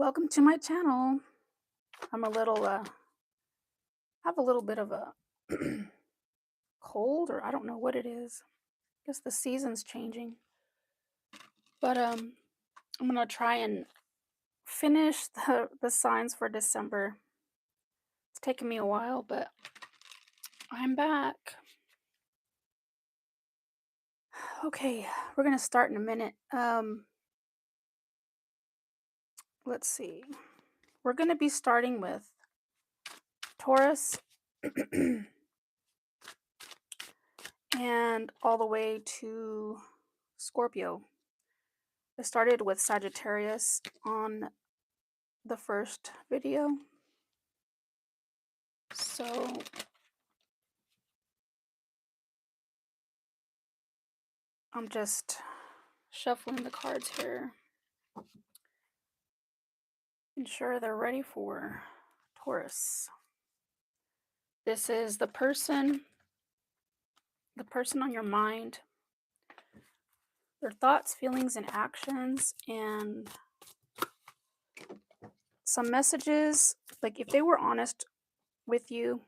Welcome to my channel. I'm a little have a little bit of a cold, or I don't know what it is. I guess the season's changing. But I'm going to try and finish the signs for December. It's taken me a while, but I'm back. Okay, we're going to start in a minute. Let's see. We're going to be starting with Taurus and all the way to Scorpio. I started with Sagittarius on the first video, so I'm just shuffling the cards here, ensure they're ready for Taurus. This is the person on your mind, their thoughts, feelings, and actions, and some messages. Like if they were honest with you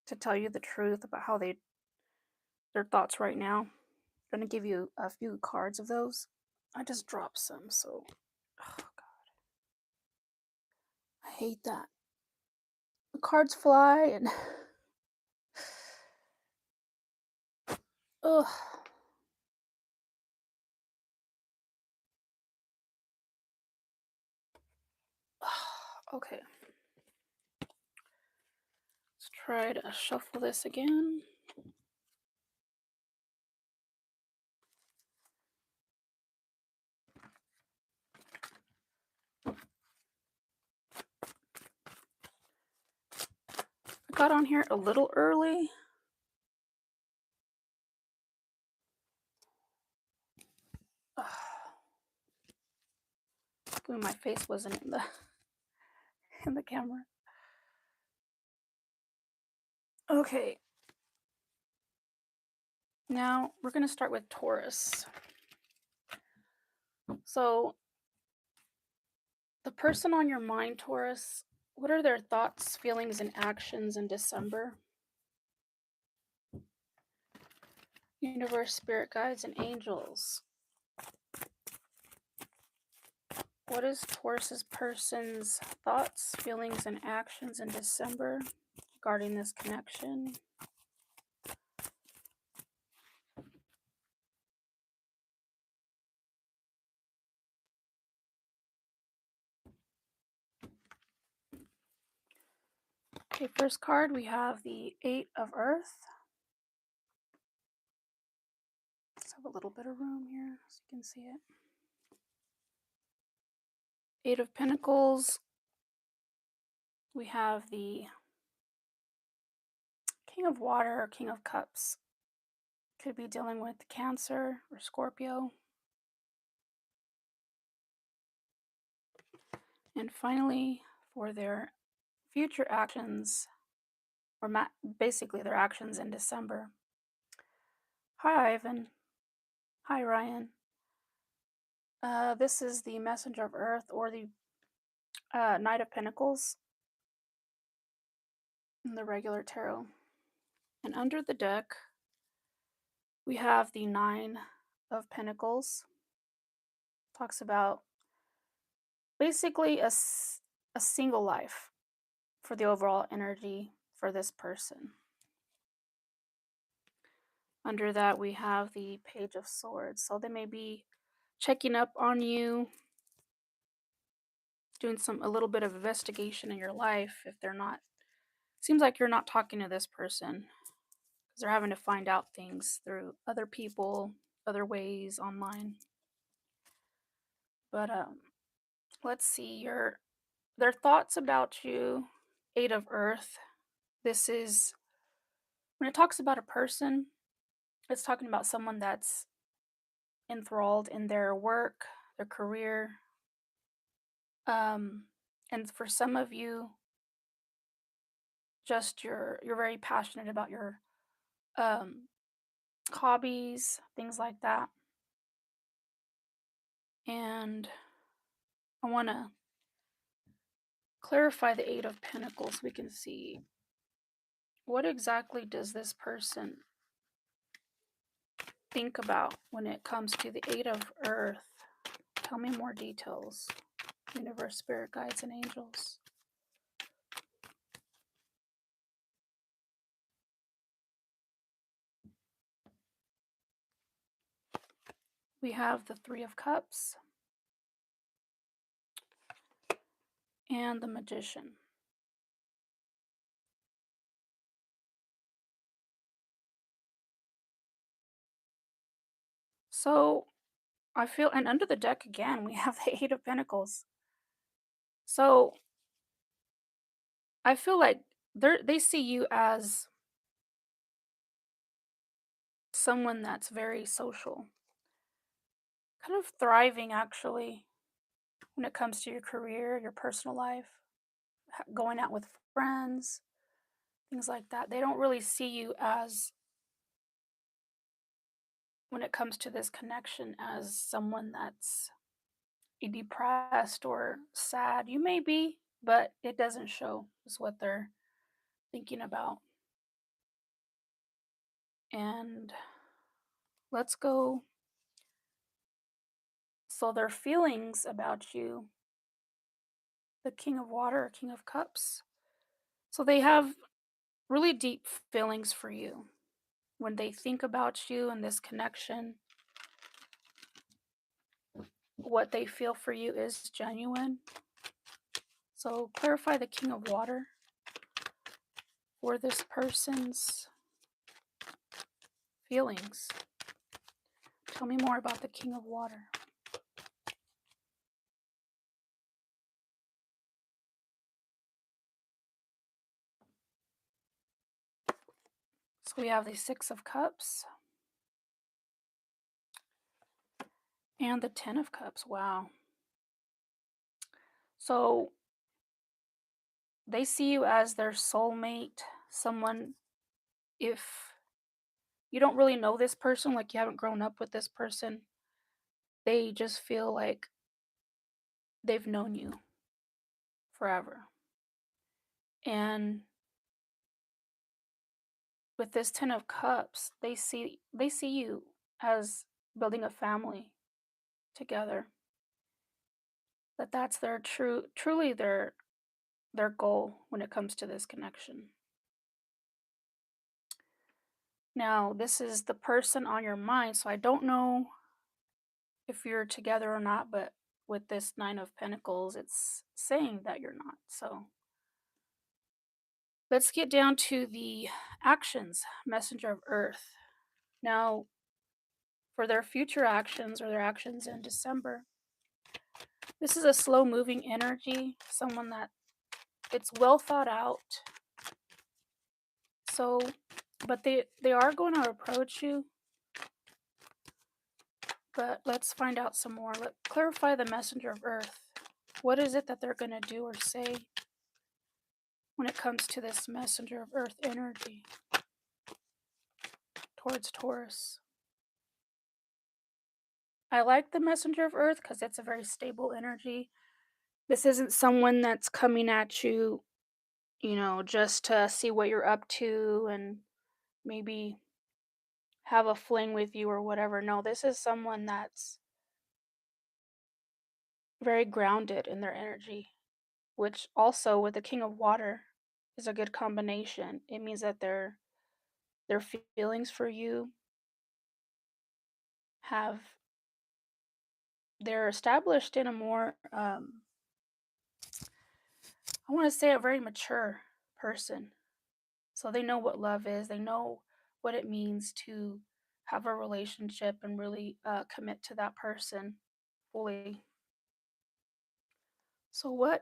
to tell you the truth about how their thoughts right now, I'm going to give you a few cards of those. I just dropped some, so oh god, I hate that. The cards fly and ugh. Okay. Let's try to shuffle this again. I got on here a little early. My face wasn't in the camera. Okay. Now we're going to start with Taurus. So the person on your mind, Taurus, what are their thoughts, feelings, and actions in December? Universe, spirit guides, and angels. What is Taurus's person's thoughts, feelings, and actions in December regarding this connection? Okay, first card, we have the Eight of Earth. Let's have a little bit of room here so you can see it. Eight of Pentacles. We have the King of Water or King of Cups. Could be dealing with Cancer or Scorpio. And finally, for their future actions, or basically their actions in December. Hi, Ivan. Hi, Ryan. This is the Messenger of Earth, or the Knight of Pentacles in the regular tarot. And under the deck, we have the Nine of Pentacles. Talks about basically a single life for the overall energy for this person. Under that, we have the Page of Swords. So they may be checking up on you, doing a little bit of investigation in your life. If they're not, seems like you're not talking to this person because they're having to find out things through other people, other ways online. But let's see their thoughts about you. Eight of Earth. This is when it talks about a person, it's talking about someone that's enthralled in their work, their career. And for some of you, just you're very passionate about your hobbies, things like that. And I want to clarify the Eight of Pentacles. We can see what exactly does this person think about when it comes to the Eight of Earth. Tell me more details. Universe, spirit guides, and angels. We have the Three of Cups and the Magician. So I feel, and under the deck again, we have the Eight of Pentacles. So I feel like they see you as someone that's very social, kind of thriving actually when it comes to your career, your personal life, going out with friends, things like that. They don't really see you as, when it comes to this connection, as someone that's depressed or sad. You may be, but it doesn't show, is what they're thinking about. And let's go. So their feelings about you, the King of Water, King of Cups. So they have really deep feelings for you. When they think about you and this connection, what they feel for you is genuine. So clarify the King of Water for this person's feelings. Tell me more about the King of Water. So we have the Six of Cups and the Ten of Cups. Wow. So they see you as their soulmate, someone, if you don't really know this person, like you haven't grown up with this person, they just feel like they've known you forever. And with this Ten of Cups, they see you as building a family together. That's their truly their goal when it comes to this connection. Now, this is the person on your mind, so I don't know if you're together or not, but with this Nine of Pentacles, it's saying that you're not. So let's get down to the actions, Messenger of Earth. Now, for their future actions or their actions in December, this is a slow moving energy, someone that it's well thought out. So, but they are going to approach you. But let's find out some more. Let's clarify the Messenger of Earth. What is it that they're going to do or say when it comes to this Messenger of Earth energy towards Taurus? I like the Messenger of Earth because it's a very stable energy. This isn't someone that's coming at you, just to see what you're up to and maybe have a fling with you or whatever. No, this is someone that's very grounded in their energy, which also with the King of Water is a good combination. It means that their feelings for you have they're established in a more I want to say a very mature person. So they know what love is. They know what it means to have a relationship and really commit to that person fully. So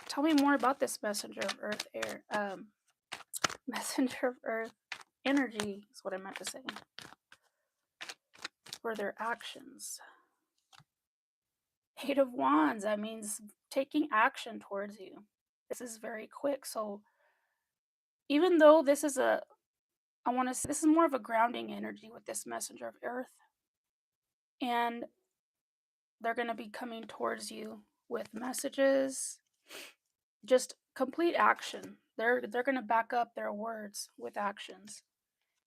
tell me more about this Messenger of Earth air. Messenger of Earth energy is what I meant to say. For their actions. Eight of Wands, that means taking action towards you. This is very quick. So even though this is I want to say this is more of a grounding energy with this Messenger of Earth. And they're going to be coming towards you with messages, just complete action. They're going to back up their words with actions.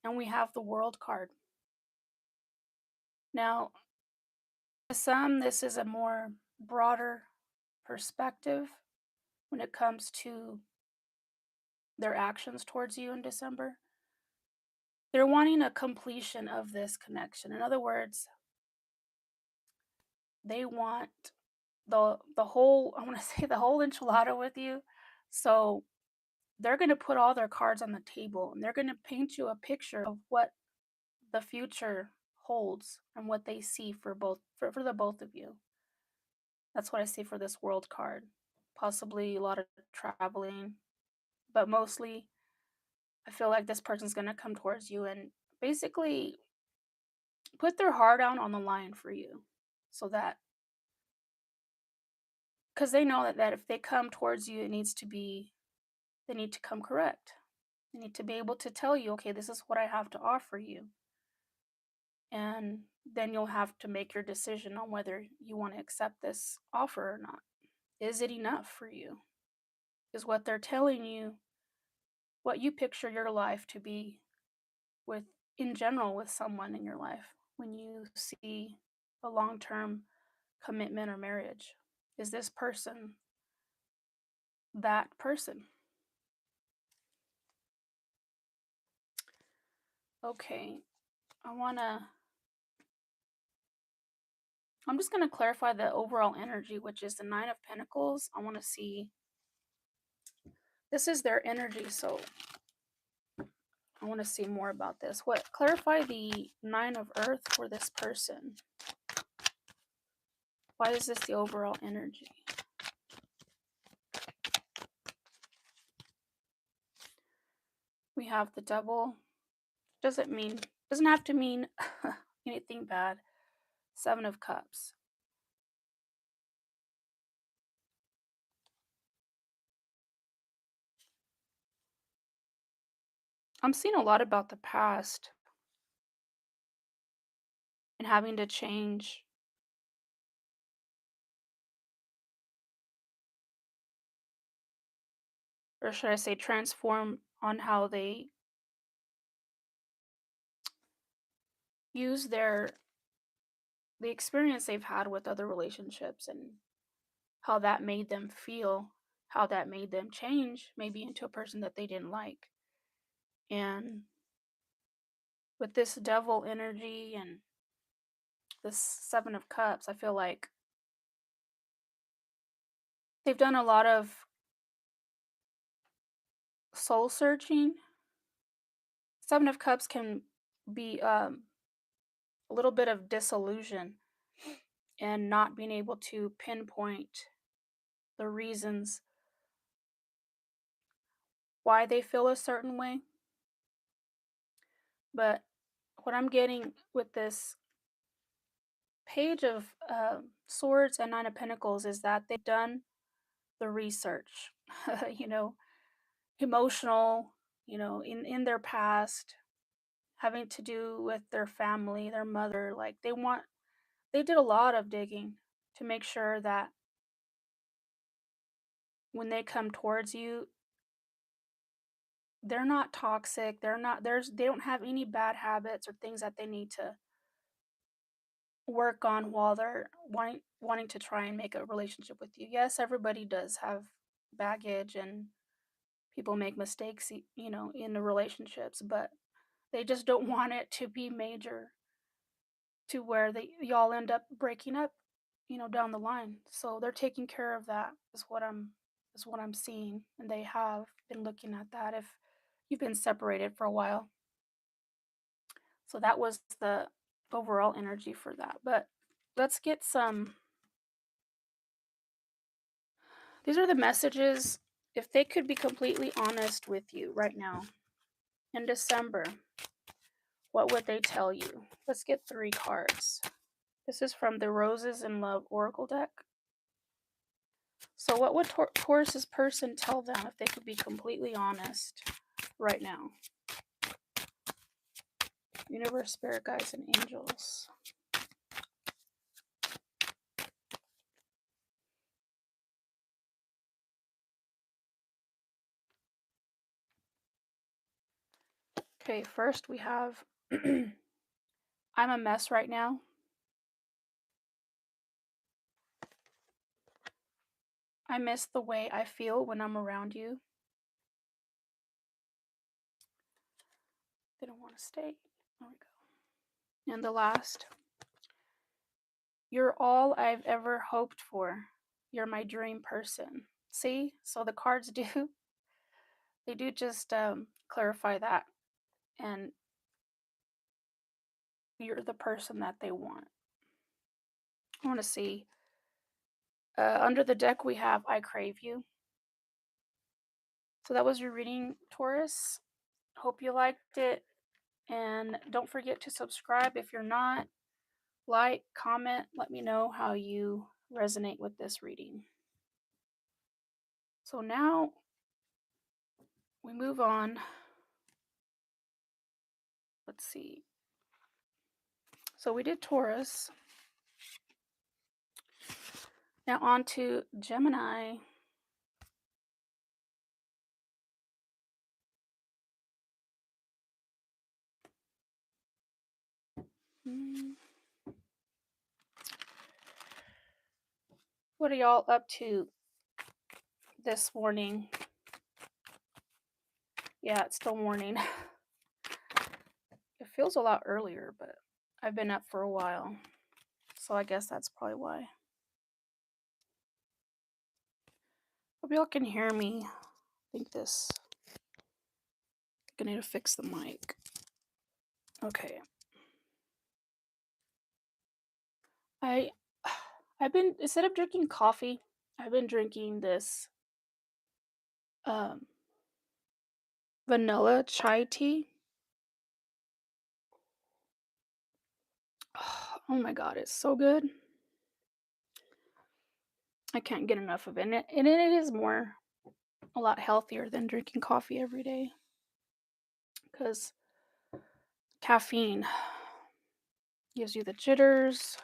And we have the World card. Now, to some, this is a more broader perspective when it comes to their actions towards you in December. They're wanting a completion of this connection. In other words, they want the whole, I want to say the whole enchilada with you. So they're going to put all their cards on the table and they're going to paint you a picture of what the future holds and what they see for the both of you. That's what I see for this World card. Possibly a lot of traveling, but mostly I feel like this person's going to come towards you and basically put their heart out on the line for you, so that, because they know that if they come towards you, they need to come correct. They need to be able to tell you, okay, this is what I have to offer you. And then you'll have to make your decision on whether you want to accept this offer or not. Is it enough for you? Is what they're telling you what you picture your life to be with, in general, with someone in your life when you see a long-term commitment or marriage? Is this person that person? Okay, I'm just going to clarify the overall energy, which is the Nine of Pentacles. I want to see, this is their energy, so I want to see more about this. Clarify the Nine of Earth for this person. Why is this the overall energy? We have the Devil. Doesn't have to mean anything bad. Seven of Cups. I'm seeing a lot about the past and having to change. Or should I say transform on how they use the experience they've had with other relationships and how that made them feel, how that made them change maybe into a person that they didn't like. And with this Devil energy and this Seven of Cups, I feel like they've done a lot of soul searching. Seven of Cups can be a little bit of disillusion and not being able to pinpoint the reasons why they feel a certain way. But what I'm getting with this Page of Swords and Nine of Pentacles is that they've done the research, you know, emotional, in their past, having to do with their family, their mother. Like they did a lot of digging to make sure that when they come towards you, they're not toxic. They don't have any bad habits or things that they need to work on while they're wanting to try and make a relationship with you. Yes, everybody does have baggage and people make mistakes, in the relationships, but they just don't want it to be major to where y'all end up breaking up, down the line. So they're taking care of that is what I'm seeing, and they have been looking at that if you've been separated for a while. So that was the overall energy for that. But let's get some. These are the messages. If they could be completely honest with you right now in December, what would they tell you? Let's get 3 cards. This is from the Roses in Love Oracle deck. So what would Taurus's person tell them if they could be completely honest right now? Universe, spirit guides, and angels. Okay, first we have I'm a mess right now. I miss the way I feel when I'm around you. They don't want to stay. There we go. And the last, you're all I've ever hoped for. You're my dream person. See? So the cards do, they do just clarify that. And you're the person that they want. I want to see. Under the deck, we have I Crave You. So that was your reading, Taurus. Hope you liked it. And don't forget to subscribe if you're not. Like, comment, let me know how you resonate with this reading. So now we move on. Let's see. So we did Taurus. Now on to Gemini. What are y'all up to this morning? Yeah, it's still morning. It feels a lot earlier, but I've been up for a while. So I guess that's probably why. Hope y'all can hear me. I think I need to fix the mic. Okay. I've been, instead of drinking coffee, I've been drinking this vanilla chai tea. Oh my god, it's so good. I can't get enough of it. And it is a lot healthier than drinking coffee every day. Because caffeine gives you the jitters.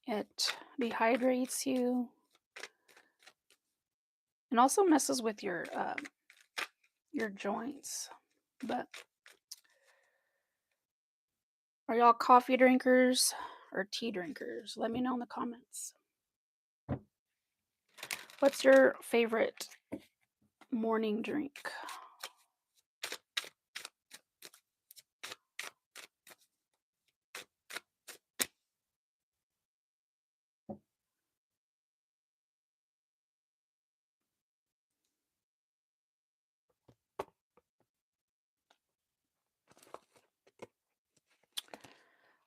It dehydrates you. And also messes with your joints. But are y'all coffee drinkers or tea drinkers? Let me know in the comments. What's your favorite morning drink?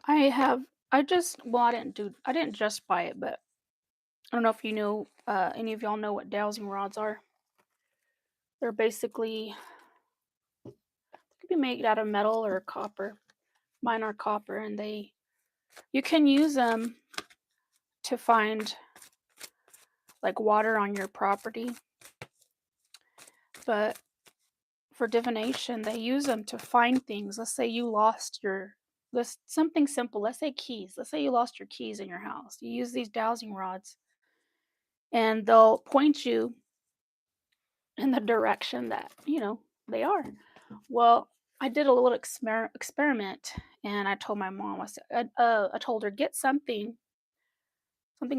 I didn't just buy it, but I don't know if you know, any of y'all know what dowsing rods are. They're basically, they could be made out of metal or copper. Mine are copper, and you can use them to find like water on your property. But for divination, they use them to find things. Let's say you lost something simple. Let's say keys. Let's say you lost your keys in your house. You use these dowsing rods, and they'll point you in the direction that they are. Well, I did a little experiment, and I told my mom. I told her, get something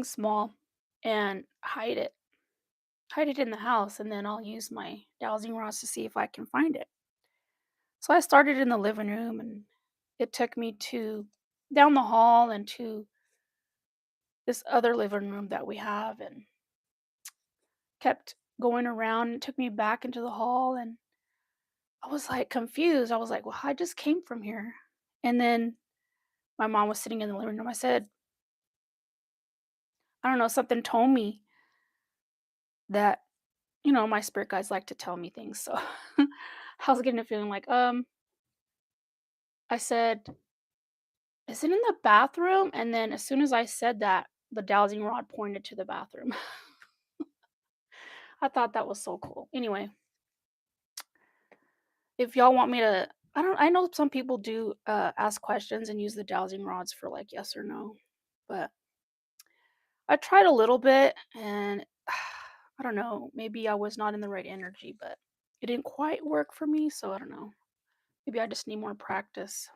small, and hide it in the house, and then I'll use my dowsing rods to see if I can find it. So I started in the living room, and it took me down the hall and to this other living room that we have, and kept going around. It took me back into the hall, and I was like confused. I was like, well, I just came from here. And then my mom was sitting in the living room. I said, I don't know, something told me that, my spirit guides like to tell me things. So I was getting a feeling like, I said, is it in the bathroom? And then as soon as I said that, the dowsing rod pointed to the bathroom. I thought that was so cool. Anyway, if y'all want me to, I know some people do ask questions and use the dowsing rods for like yes or no, but I tried a little bit, and I don't know, maybe I was not in the right energy, but it didn't quite work for me, so I don't know. Maybe I just need more practice.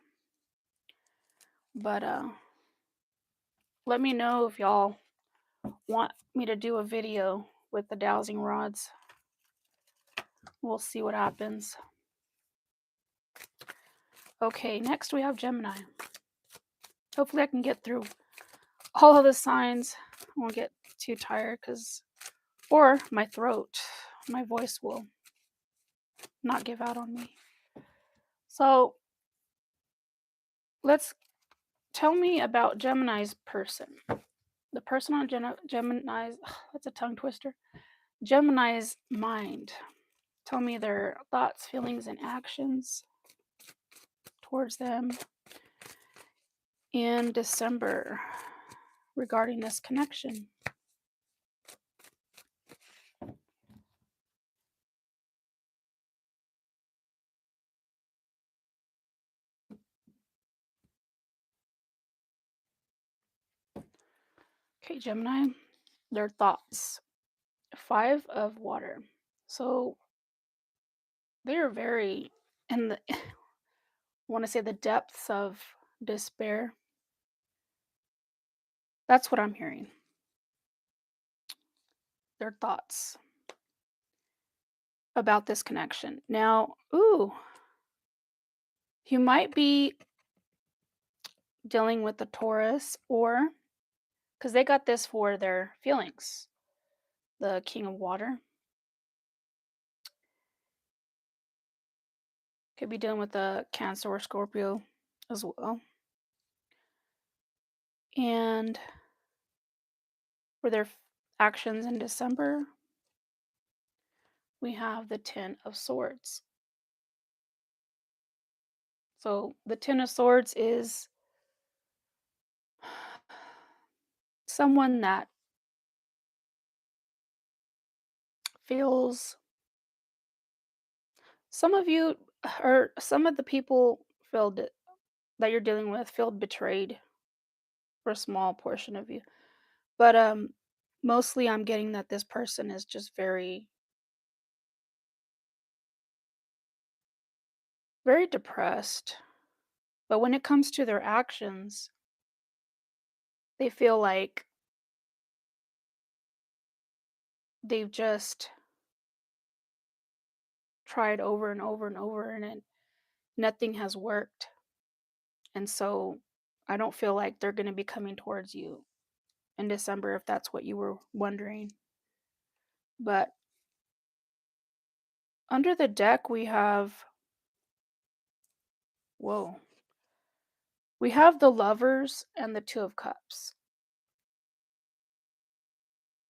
But let me know if y'all want me to do a video with the dowsing rods. We'll see what happens. Okay, next we have Gemini. Hopefully I can get through all of the signs. I won't get too tired or my throat, my voice will not give out on me. So tell me about Gemini's person. The person on Gemini's, that's a tongue twister. Gemini's mind. Tell me their thoughts, feelings, and actions towards them in December regarding this connection. Okay, Gemini, their thoughts. 5 of water. So they're very in the I want to say the depths of despair. That's what I'm hearing. Their thoughts about this connection. Now, you might be dealing with the Taurus, or because they got this for their feelings, the King of Water. Could be dealing with the Cancer or Scorpio as well. And for their actions in December, we have the Ten of Swords. So the Ten of Swords is someone that feels, some of you or some of the people that you're dealing with feel betrayed for a small portion of you. But mostly I'm getting that this person is just very, very depressed. But when it comes to their actions, they feel like they've just tried over and over and over and nothing has worked. And so I don't feel like they're going to be coming towards you in December, if that's what you were wondering. But under the deck, we have, we have the Lovers and the Two of Cups,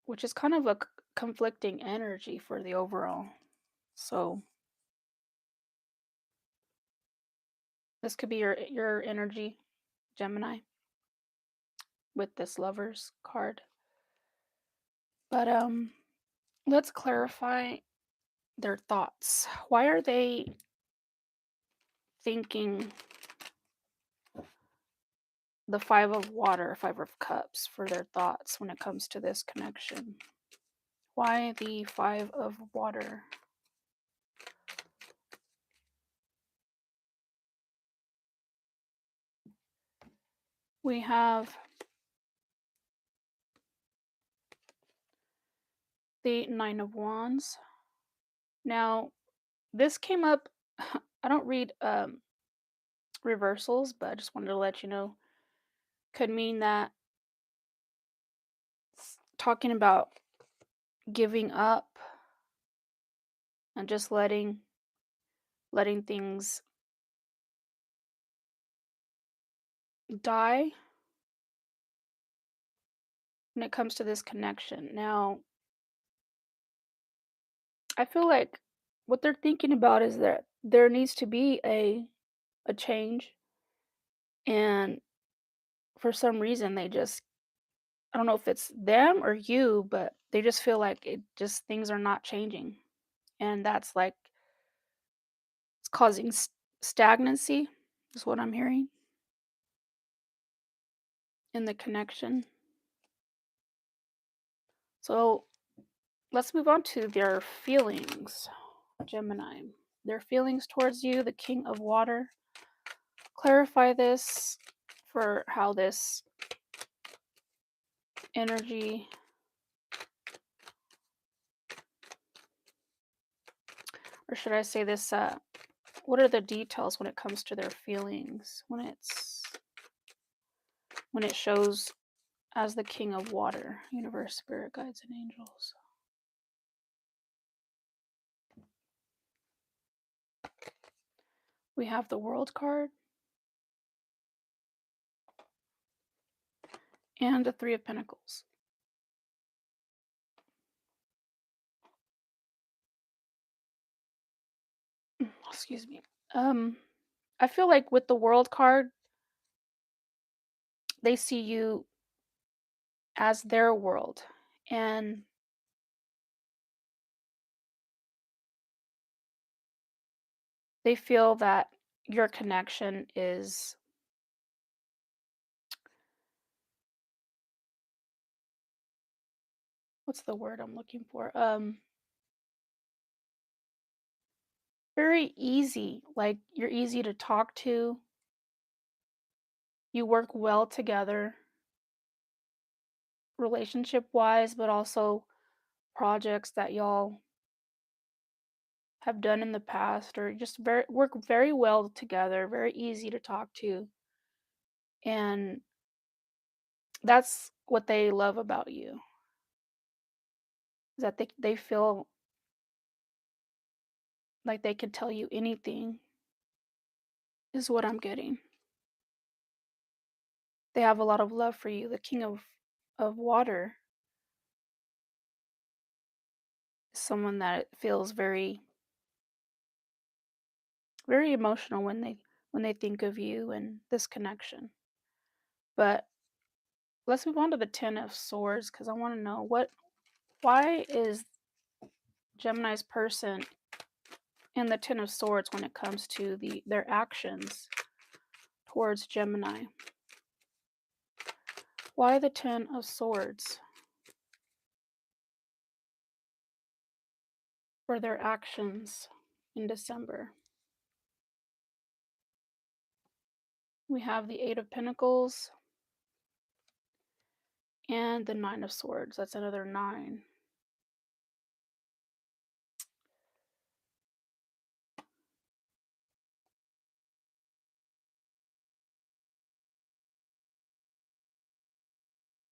which is kind of a conflicting energy for the overall. So this could be your energy, Gemini, with this Lovers card. But let's clarify their thoughts. Why are they thinking the Five of Water, Five of Cups for their thoughts when it comes to this connection? Why the Five of Water? We have the Nine of Wands. Now, this came up, I don't read reversals, but I just wanted to let you know. Could mean that talking about giving up and just letting things die when it comes to this connection. Now, I feel like what they're thinking about is that there needs to be a change, and for some reason they just, I don't know if it's them or you, but they just feel like things are not changing, and that's like it's causing stagnancy is what I'm hearing in the connection. So let's move on to their feelings. Gemini. Their feelings towards you, the King of Water. Clarify this for how this energy, or should I say this, what are the details when it comes to their feelings, when it shows as the King of Water, universe, spirit guides, and angels. We have the World card and the Three of Pentacles. Excuse me. I feel like with the World card, they see you as their world, and they feel that your connection is, what's the word I'm looking for? Very easy. Like, you're easy to talk to. You work well together, relationship wise, but also projects that y'all have done in the past, or just work very well together, very easy to talk to. And that's what they love about you. Is that they feel like they could tell you anything, is what I'm getting. They have a lot of love for you. The King of Water is someone that feels very emotional when they think of you and this connection. But let's move on to the Ten of Swords, because I want to know why is Gemini's person in the Ten of Swords when it comes to their actions towards Gemini. Why the Ten of Swords for their actions in December? We have the Eight of Pentacles and the Nine of Swords. That's another 9.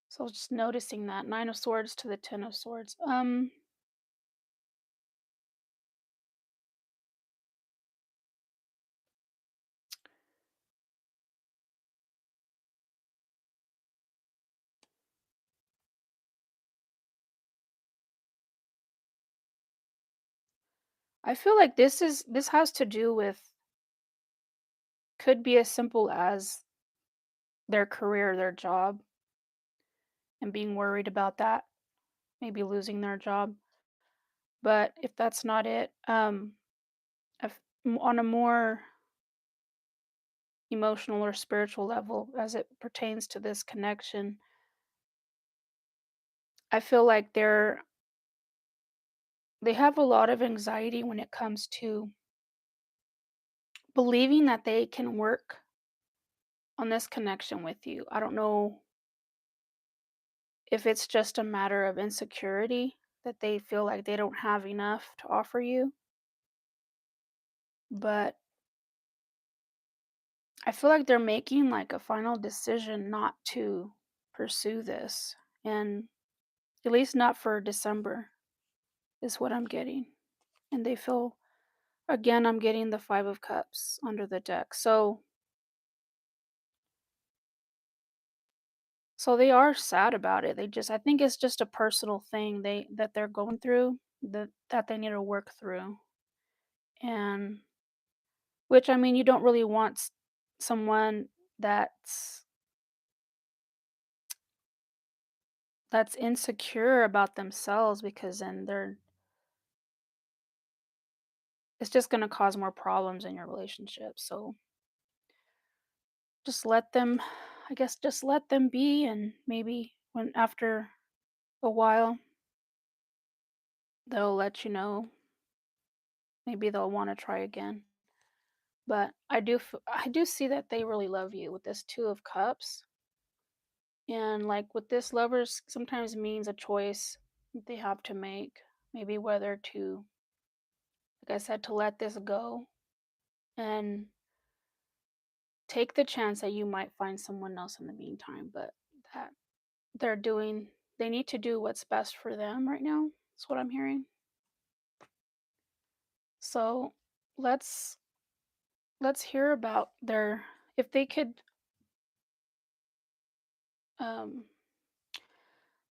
So just noticing that 9 of Swords to the 10 of Swords. I feel like this has to do with, could be as simple as their career, their job, and being worried about that, maybe losing their job. But if that's not it, on a more emotional or spiritual level, as it pertains to this connection, I feel like they have a lot of anxiety when it comes to believing that they can work on this connection with you. I don't know if it's just a matter of insecurity, that they feel like they don't have enough to offer you, but I feel like they're making like a final decision not to pursue this, and at least not for December, is what I'm getting. And they feel, again, I'm getting the Five of Cups under the deck. So they are sad about it. I think it's just a personal thing that they're going through, that they need to work through. And which, I mean, you don't really want someone that's insecure about themselves, because then it's just going to cause more problems in your relationship. So just let them, I guess, just let them be, and maybe when after a while they'll let you know maybe they'll want to try again. But I do see that they really love you with this 2 of cups. And like with this, lovers sometimes means a choice that they have to make. Maybe whether to, like I said, to let this go and take the chance that you might find someone else in the meantime, but that they're doing they need to do what's best for them right now. That's what I'm hearing. So let's let's hear about their if they could um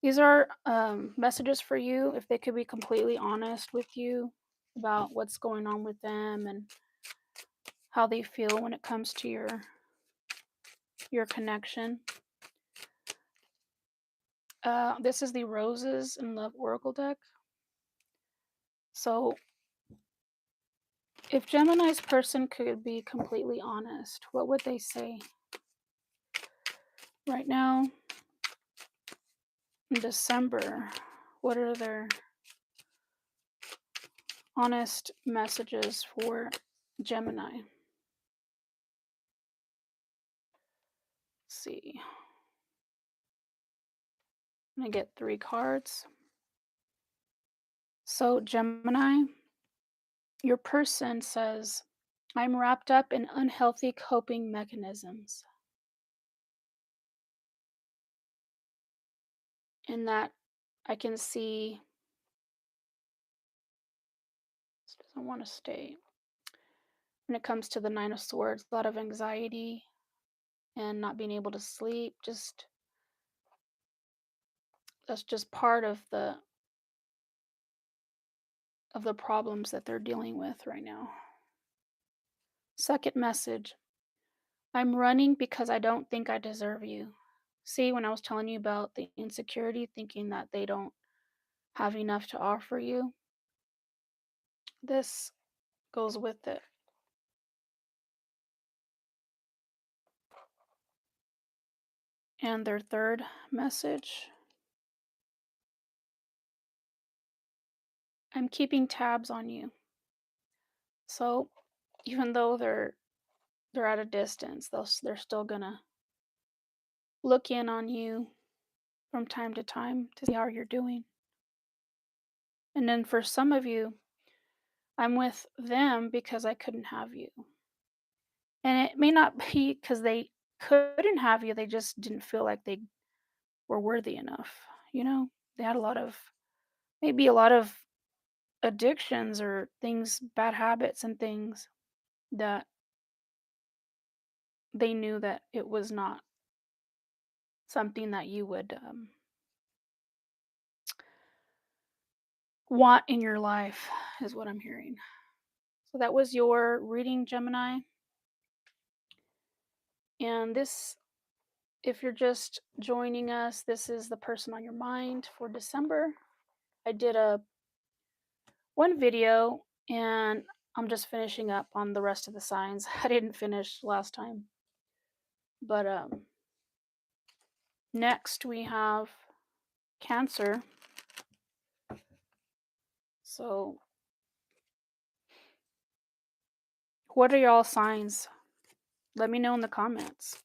these are messages for you if they could be completely honest with you about what's going on with them and how they feel when it comes to your connection. This is the Roses in Love Oracle deck. So if Gemini's person could be completely honest, what would they say? Right now, in December, what are their honest messages for Gemini? Let's see. I'm going to get 3 cards. So, Gemini, your person says, I'm wrapped up in unhealthy coping mechanisms. In that, I can see this doesn't want to stay. When it comes to the Nine of Swords, a lot of anxiety and not being able to sleep. Just that's just part of the problems that they're dealing with right now. Second message, I'm running because I don't think I deserve you. See, when I was telling you about the insecurity, thinking that they don't have enough to offer you, this goes with it. And their third message, I'm keeping tabs on you. So even though they're at a distance, they're still gonna look in on you from time to time to see how you're doing. And then for some of you, I'm with them because I couldn't have you. And it may not be because they couldn't have you, they just didn't feel like they were worthy enough. You know, they had maybe a lot of addictions or things, bad habits and things that they knew that it was not something that you would want in your life, is what I'm hearing. So that was your reading, Gemini. And this, if you're just joining us, this is the person on your mind for December. I did a one video and I'm just finishing up on the rest of the signs. I didn't finish last time. But next we have Cancer. So what are y'all signs? Let me know in the comments.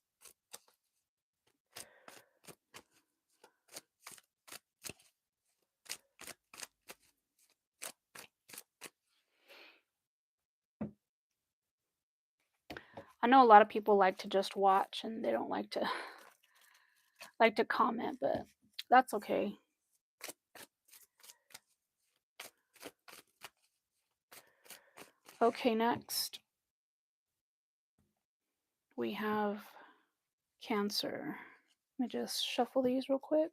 I know a lot of people like to just watch and they don't like to comment, but that's okay. Okay, next we have Cancer. Let me just shuffle these real quick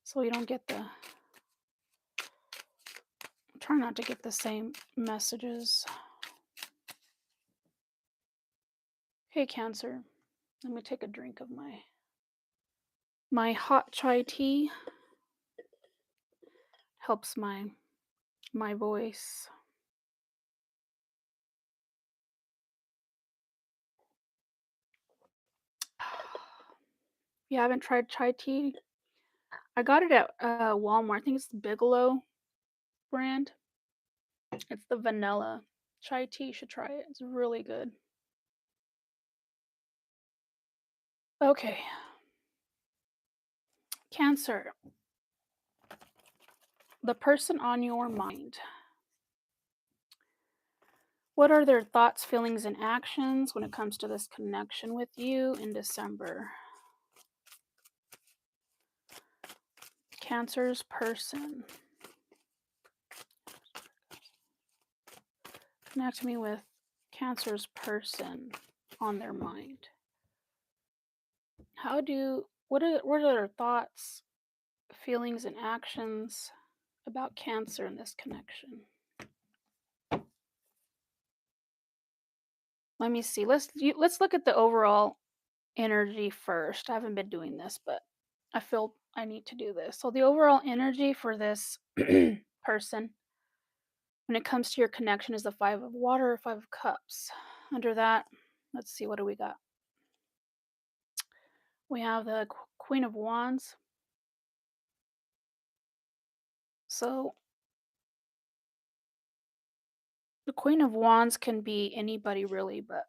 so you don't get the try not to get the same messages. Hey Cancer, let me take a drink of my hot chai tea. Helps my voice. If you haven't tried chai tea, I got it at Walmart. I think it's Bigelow. brand. It's the vanilla chai tea. You should try it. It's really good. Okay, Cancer. The person on your mind. What are their thoughts, feelings, and actions when it comes to this connection with you in December? Cancer's person. Connect me with Cancer's person on their mind. What are their thoughts, feelings, and actions about Cancer in this connection? Let me see. Let's look at the overall energy first. I haven't been doing this, but I feel I need to do this. So the overall energy for this person when it comes to your connection is the 5 of water, 5 of cups. Under that, let's see, what do we got? We have the Queen of Wands. So the Queen of Wands can be anybody really, but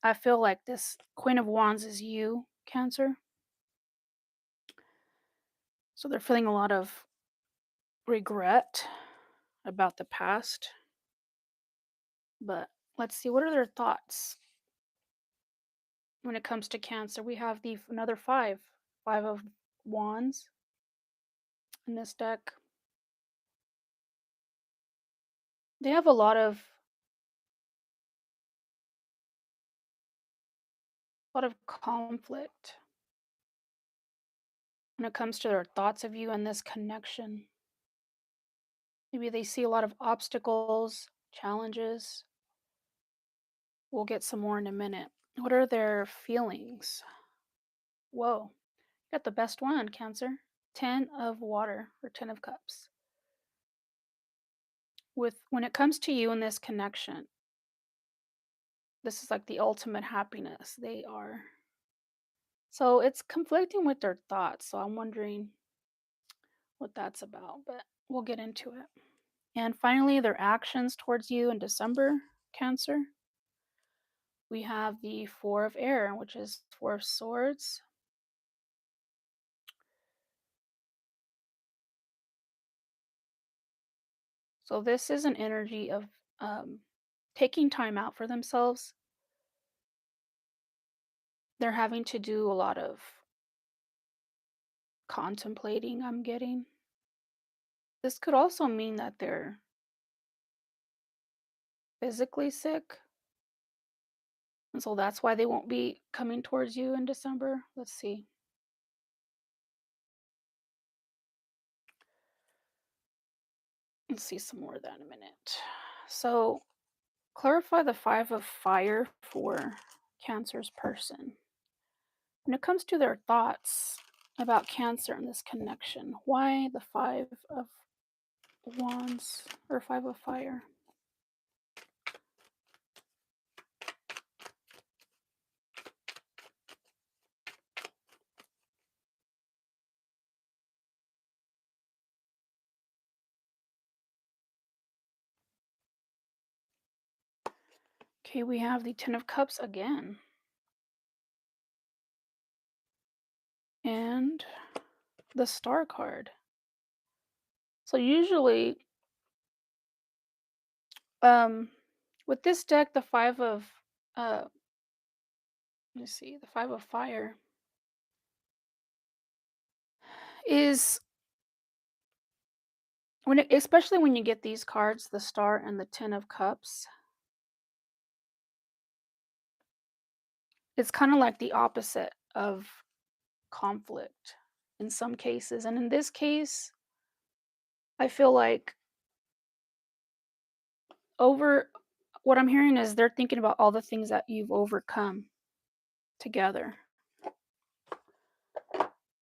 I feel like this Queen of Wands is you, Cancer. So they're feeling a lot of regret about the past. But let's see, what are their thoughts when it comes to Cancer? We have the another 5, 5 of Wands in this deck. They have a lot of conflict when it comes to their thoughts of you and this connection. Maybe they see a lot of obstacles, challenges. We'll get some more in a minute. What are their feelings? Whoa, got the best one, Cancer. 10 of water or 10 of cups. When it comes to you and this connection, this is like the ultimate happiness. They are. So it's conflicting with their thoughts. So I'm wondering what that's about, but we'll get into it. And finally, their actions towards you in December, Cancer. We have the 4 of air, which is 4 of swords. So this is an energy of taking time out for themselves. They're having to do a lot of contemplating, I'm getting. This could also mean that they're physically sick. And so that's why they won't be coming towards you in December. Let's see. Let's see some more of that in a minute. So clarify the 5 of fire for Cancer's person. When it comes to their thoughts about Cancer and this connection, why the 5 of wands or 5 of fire? Okay, we have the 10 of cups again. And the star card. So usually with this deck, the 5 of let's see, the 5 of fire is especially when you get these cards, the star and the 10 of cups, it's kind of like the opposite of conflict in some cases. And in this case, I feel like over what I'm hearing is they're thinking about all the things that you've overcome together.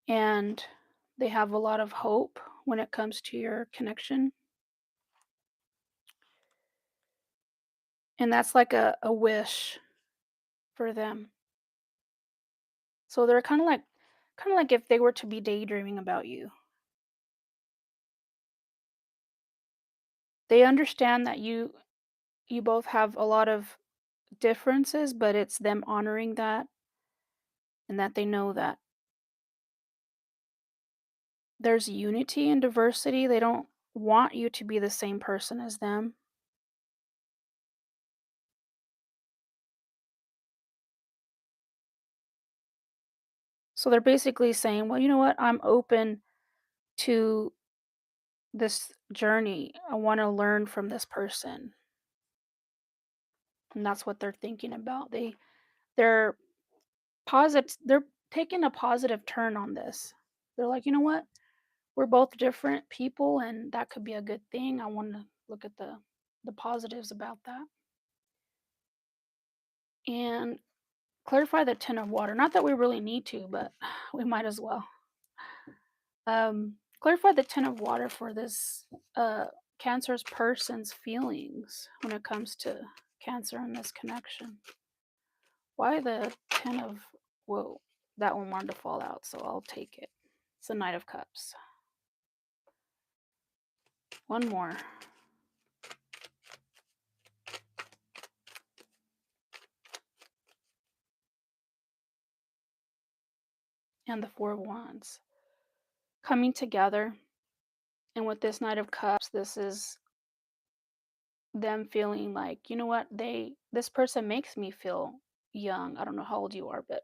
And they have a lot of hope when it comes to your connection. And that's like a wish for them. So they're kind of like if they were to be daydreaming about you. They understand that you both have a lot of differences, but it's them honoring that and that they know that there's unity and diversity. They don't want you to be the same person as them. So they're basically saying, "Well, you know what? I'm open to this journey. I want to learn from this person." And that's what they're thinking about. They're they're taking a positive turn on this. They're like, "You know what? We're both different people and that could be a good thing. I want to look at the positives about that." And clarify the 10 of water. Not that we really need to, but we might as well. Clarify the 10 of water for this Cancer's person's feelings when it comes to Cancer and this connection. Why the 10 of, whoa, that one wanted to fall out, so I'll take it. It's the Knight of Cups. One more. And the Four of Wands. Coming together. And with this Knight of Cups, this is them feeling like, you know what, this person makes me feel young. I don't know how old you are, but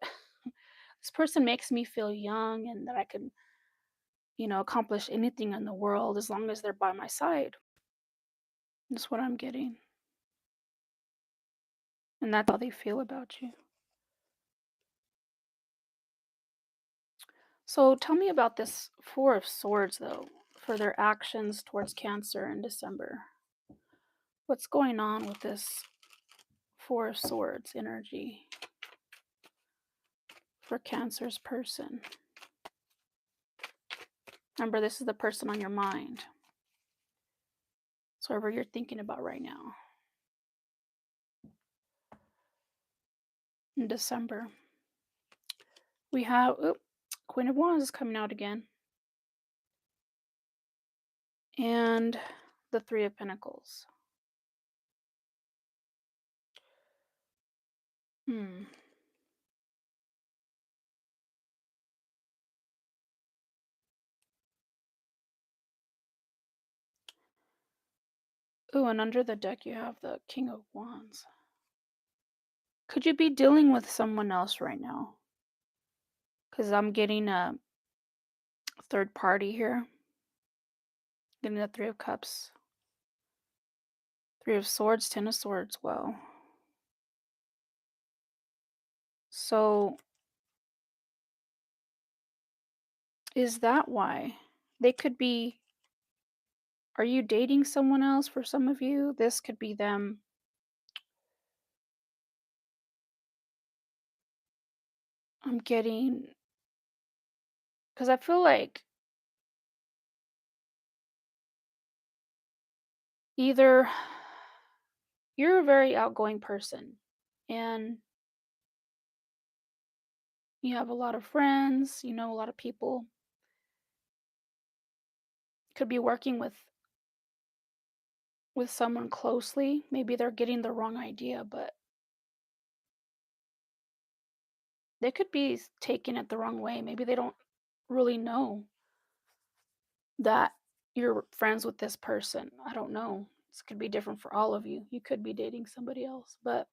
this person makes me feel young and that I can, accomplish anything in the world as long as they're by my side. That's what I'm getting. And that's how they feel about you. So tell me about this Four of Swords, though, for their actions towards Cancer in December. What's going on with this Four of Swords energy for Cancer's person? Remember, this is the person on your mind. So whatever you're thinking about right now. In December. We have, Queen of Wands is coming out again. And the Three of Pentacles. Ooh, and under the deck you have the King of Wands. Could you be dealing with someone else right now? Because I'm getting a third party here. Getting the Three of Cups. Three of Swords, Ten of Swords. Well. So, is that why? They could be... Are you dating someone else for some of you? This could be them. I'm getting... Because I feel like either you're a very outgoing person and you have a lot of friends, you know a lot of people. Could be working with someone closely. Maybe they're getting the wrong idea, but they could be taking it the wrong way. Maybe they don't really know that you're friends with this person. I don't know. This could be different for all of you. You could be dating somebody else, but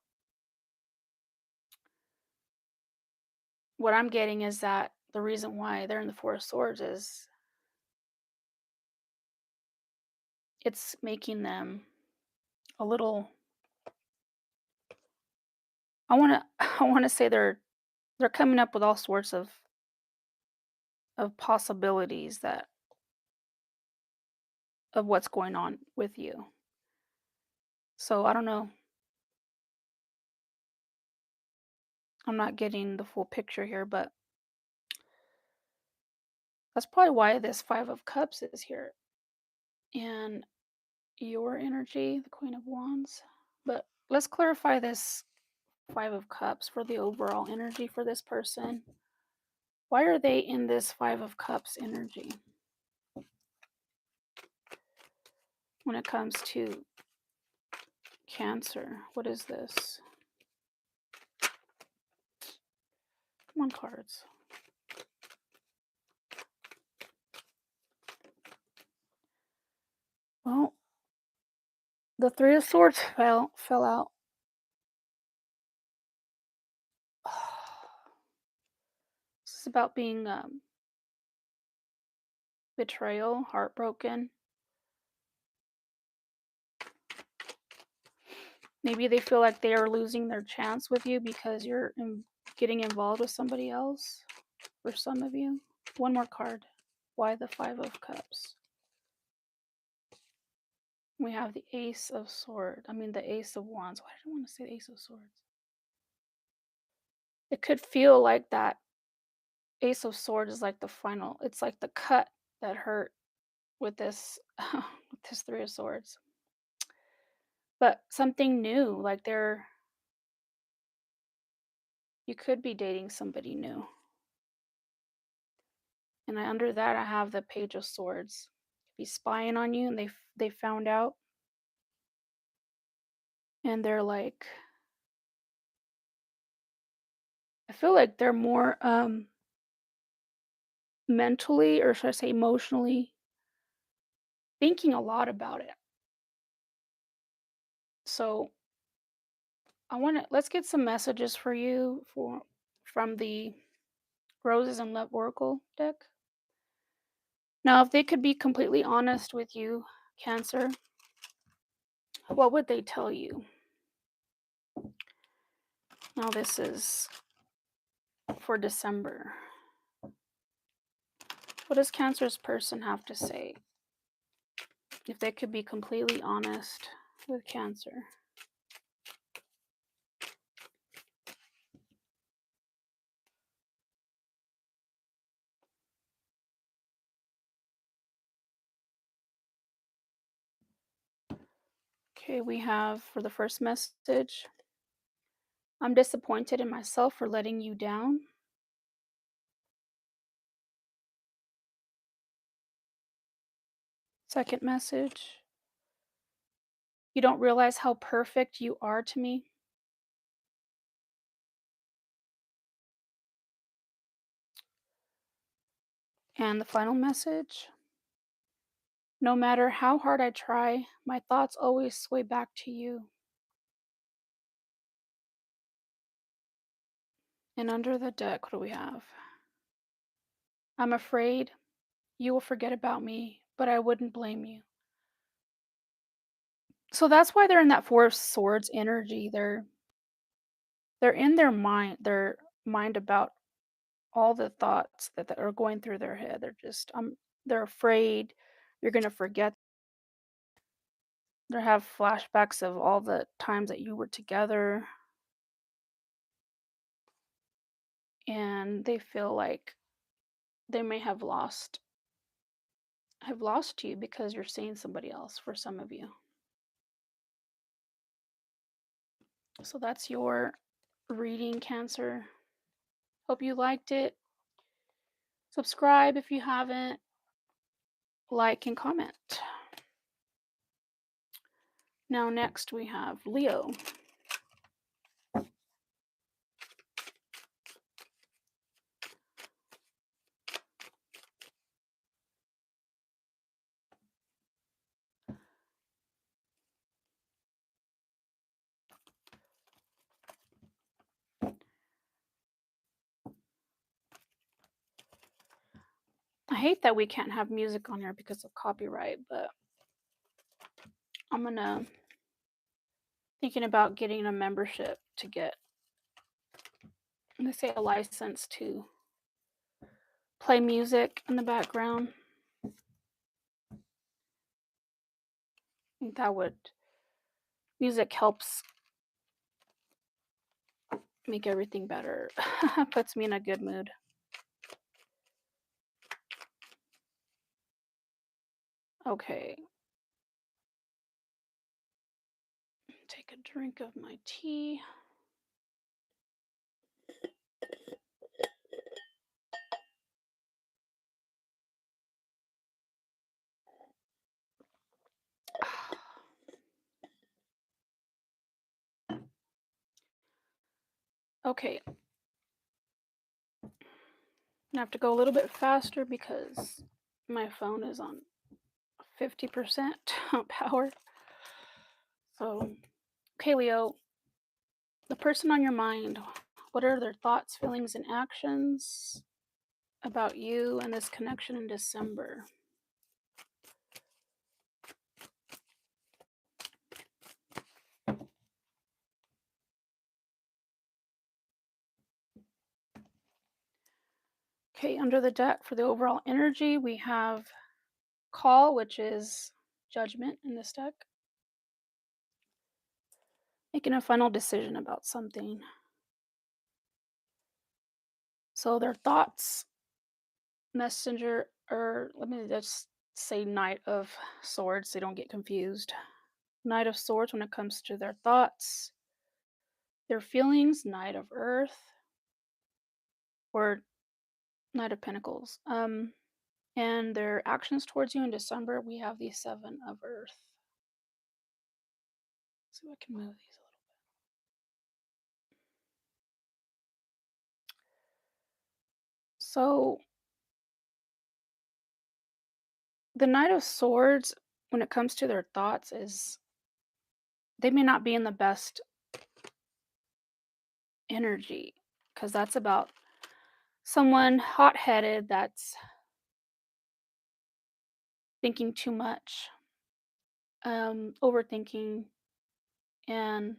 what I'm getting is that the reason why they're in the Four of Swords is it's making them a little... I want to I want to say they're coming up with all sorts of possibilities that of what's going on with you. So I don't know. I'm not getting the full picture here, but that's probably why this Five of Cups is here. And your energy, the Queen of Wands. But let's clarify this Five of Cups for the overall energy for this person. Why are they in this Five of Cups energy? when it comes to Cancer. What is this? Come on, cards. Well, the Three of Swords fell out. This is about being betrayal, heartbroken. Maybe they feel like they are losing their chance with you because you're getting involved with somebody else. For some of you. One more card. Why the Five of Cups? We have the Ace of Swords. The Ace of Wands. Why did I want to say the Ace of Swords? It could feel like that Ace of Swords is like the final. It's like the cut that hurt with this with this Three of Swords. But something new, like you could be dating somebody new. And under that I have the Page of Swords. Be spying on you, and they found out, and they're like, I feel like they're more mentally, or should I say emotionally, thinking a lot about it. So let's get some messages for you from the Roses and Love Oracle deck. Now, if they could be completely honest with you, Cancer, what would they tell you? Now, this is for December. What does Cancer's person have to say? If they could be completely honest with Cancer. Okay, we have for the first message, I'm disappointed in myself for letting you down. Second message, you don't realize how perfect you are to me. And the final message, no matter how hard I try, my thoughts always sway back to you. And under the deck, what do we have? I'm afraid you will forget about me, but I wouldn't blame you. So that's why they're in that Four of Swords energy. They're in their mind about all the thoughts that are going through their head. They're afraid you're going to forget. They have flashbacks of all the times that you were together, and they feel like they may have lost you because you're seeing somebody else, for some of you. So that's your reading, Cancer. Hope you liked it. Subscribe if you haven't. Like and comment. Now next we have Leo. I hate that we can't have music on here because of copyright, but I'm thinking about getting a membership to get, let's say, a license to play music in the background. I think music helps make everything better. Puts me in a good mood. Okay. Take a drink of my tea. Okay. I have to go a little bit faster because my phone is on 50% power. So, okay, Leo, the person on your mind, what are their thoughts, feelings, and actions about you and this connection in December? Okay, under the deck for the overall energy, we have call, which is judgment in this deck. Making a final decision about something. So their thoughts, messenger, or let me just say Knight of Swords, so they don't get confused. Knight of Swords when it comes to their thoughts, their feelings, Knight of Earth, or Knight of Pentacles. And their actions towards you in December, we have the Seven of Earth. Let's see if I can move these a little. So the Knight of Swords, when it comes to their thoughts, is they may not be in the best energy because that's about someone hot-headed that's thinking too much, overthinking, and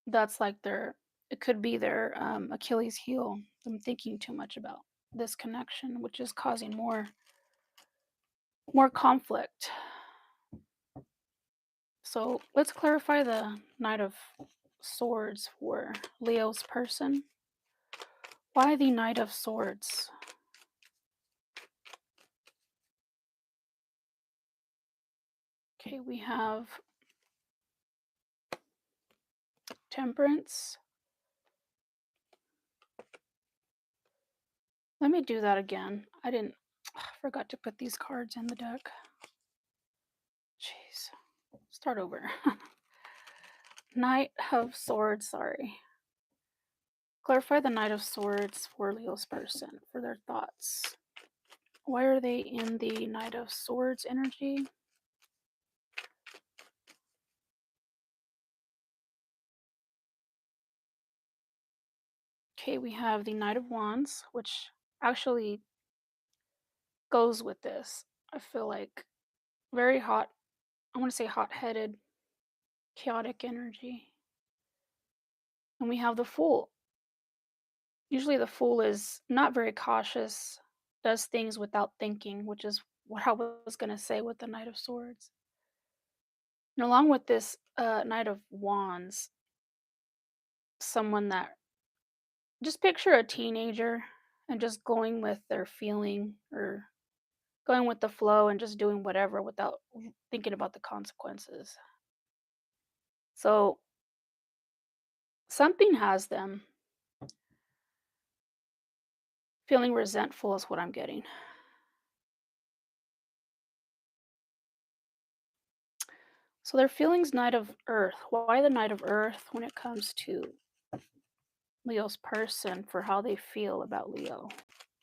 that's like it could be their Achilles heel, them thinking too much about this connection, which is causing more conflict. So let's clarify the Knight of Swords for Leo's person. Why the Knight of Swords? Okay, we have Temperance. Let me do that again. I forgot to put these cards in the deck. Jeez. Start over. Knight of Swords, sorry. Clarify the Knight of Swords for Leo's person, for their thoughts. Why are they in the Knight of Swords energy? Okay, we have the Knight of Wands, which actually goes with this. I feel like very hot, I want to say hot-headed, chaotic energy. And we have the Fool. Usually the Fool is not very cautious, does things without thinking, which is what I was going to say with the Knight of Swords. And along with this Knight of Wands, someone that, just picture a teenager and just going with their feeling or going with the flow and just doing whatever without thinking about the consequences. So something has them feeling resentful is what I'm getting. So their feelings, Knight of Earth. Why the Knight of Earth when it comes to Leo's person, for how they feel about Leo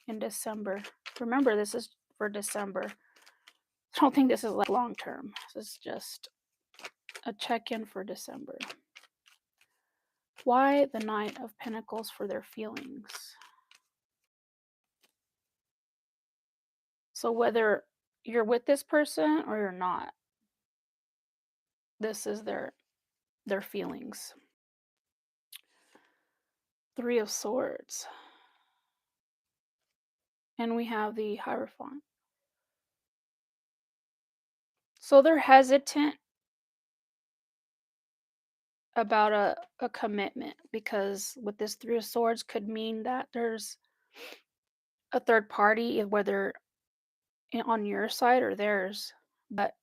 in December? Remember, this is for December. I don't think this is like long term. This is just a check-in for December. Why the Knight of Pentacles for their feelings? So whether you're with this person or you're not, this is their feelings. Three of Swords. And we have the Hierophant. So they're hesitant about a commitment because with this Three of Swords could mean that there's a third party, whether on your side or theirs, but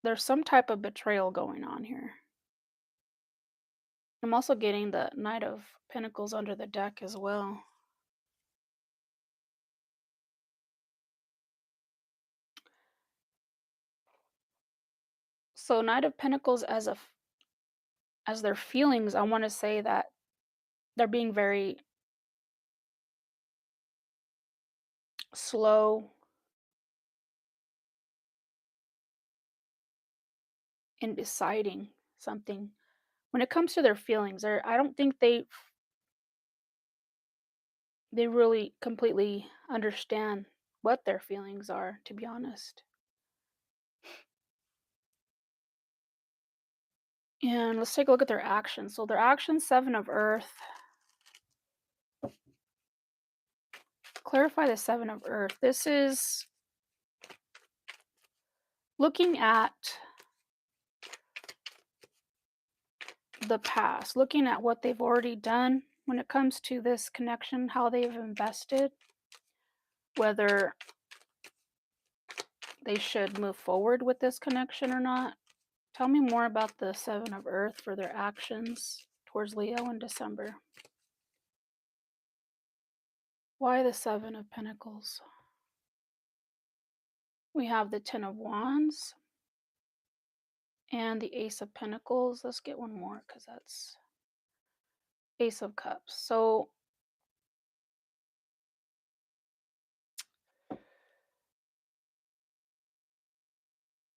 there's some type of betrayal going on here. I'm also getting the Knight of Pentacles under the deck as well. So Knight of Pentacles as their feelings, I want to say that they're being very slow in deciding something. When it comes to their feelings, I don't think they really completely understand what their feelings are, to be honest. And let's take a look at their actions. So their actions, Seven of Earth. Clarify the Seven of Earth. This is looking at the past, looking at what they've already done when it comes to this connection, how they've invested, whether they should move forward with this connection or not. Tell me more about the Seven of Earth for their actions towards Leo in December. Why the Seven of Pentacles? We have the Ten of Wands and the Ace of Pentacles. Let's get one more because that's Ace of Cups. So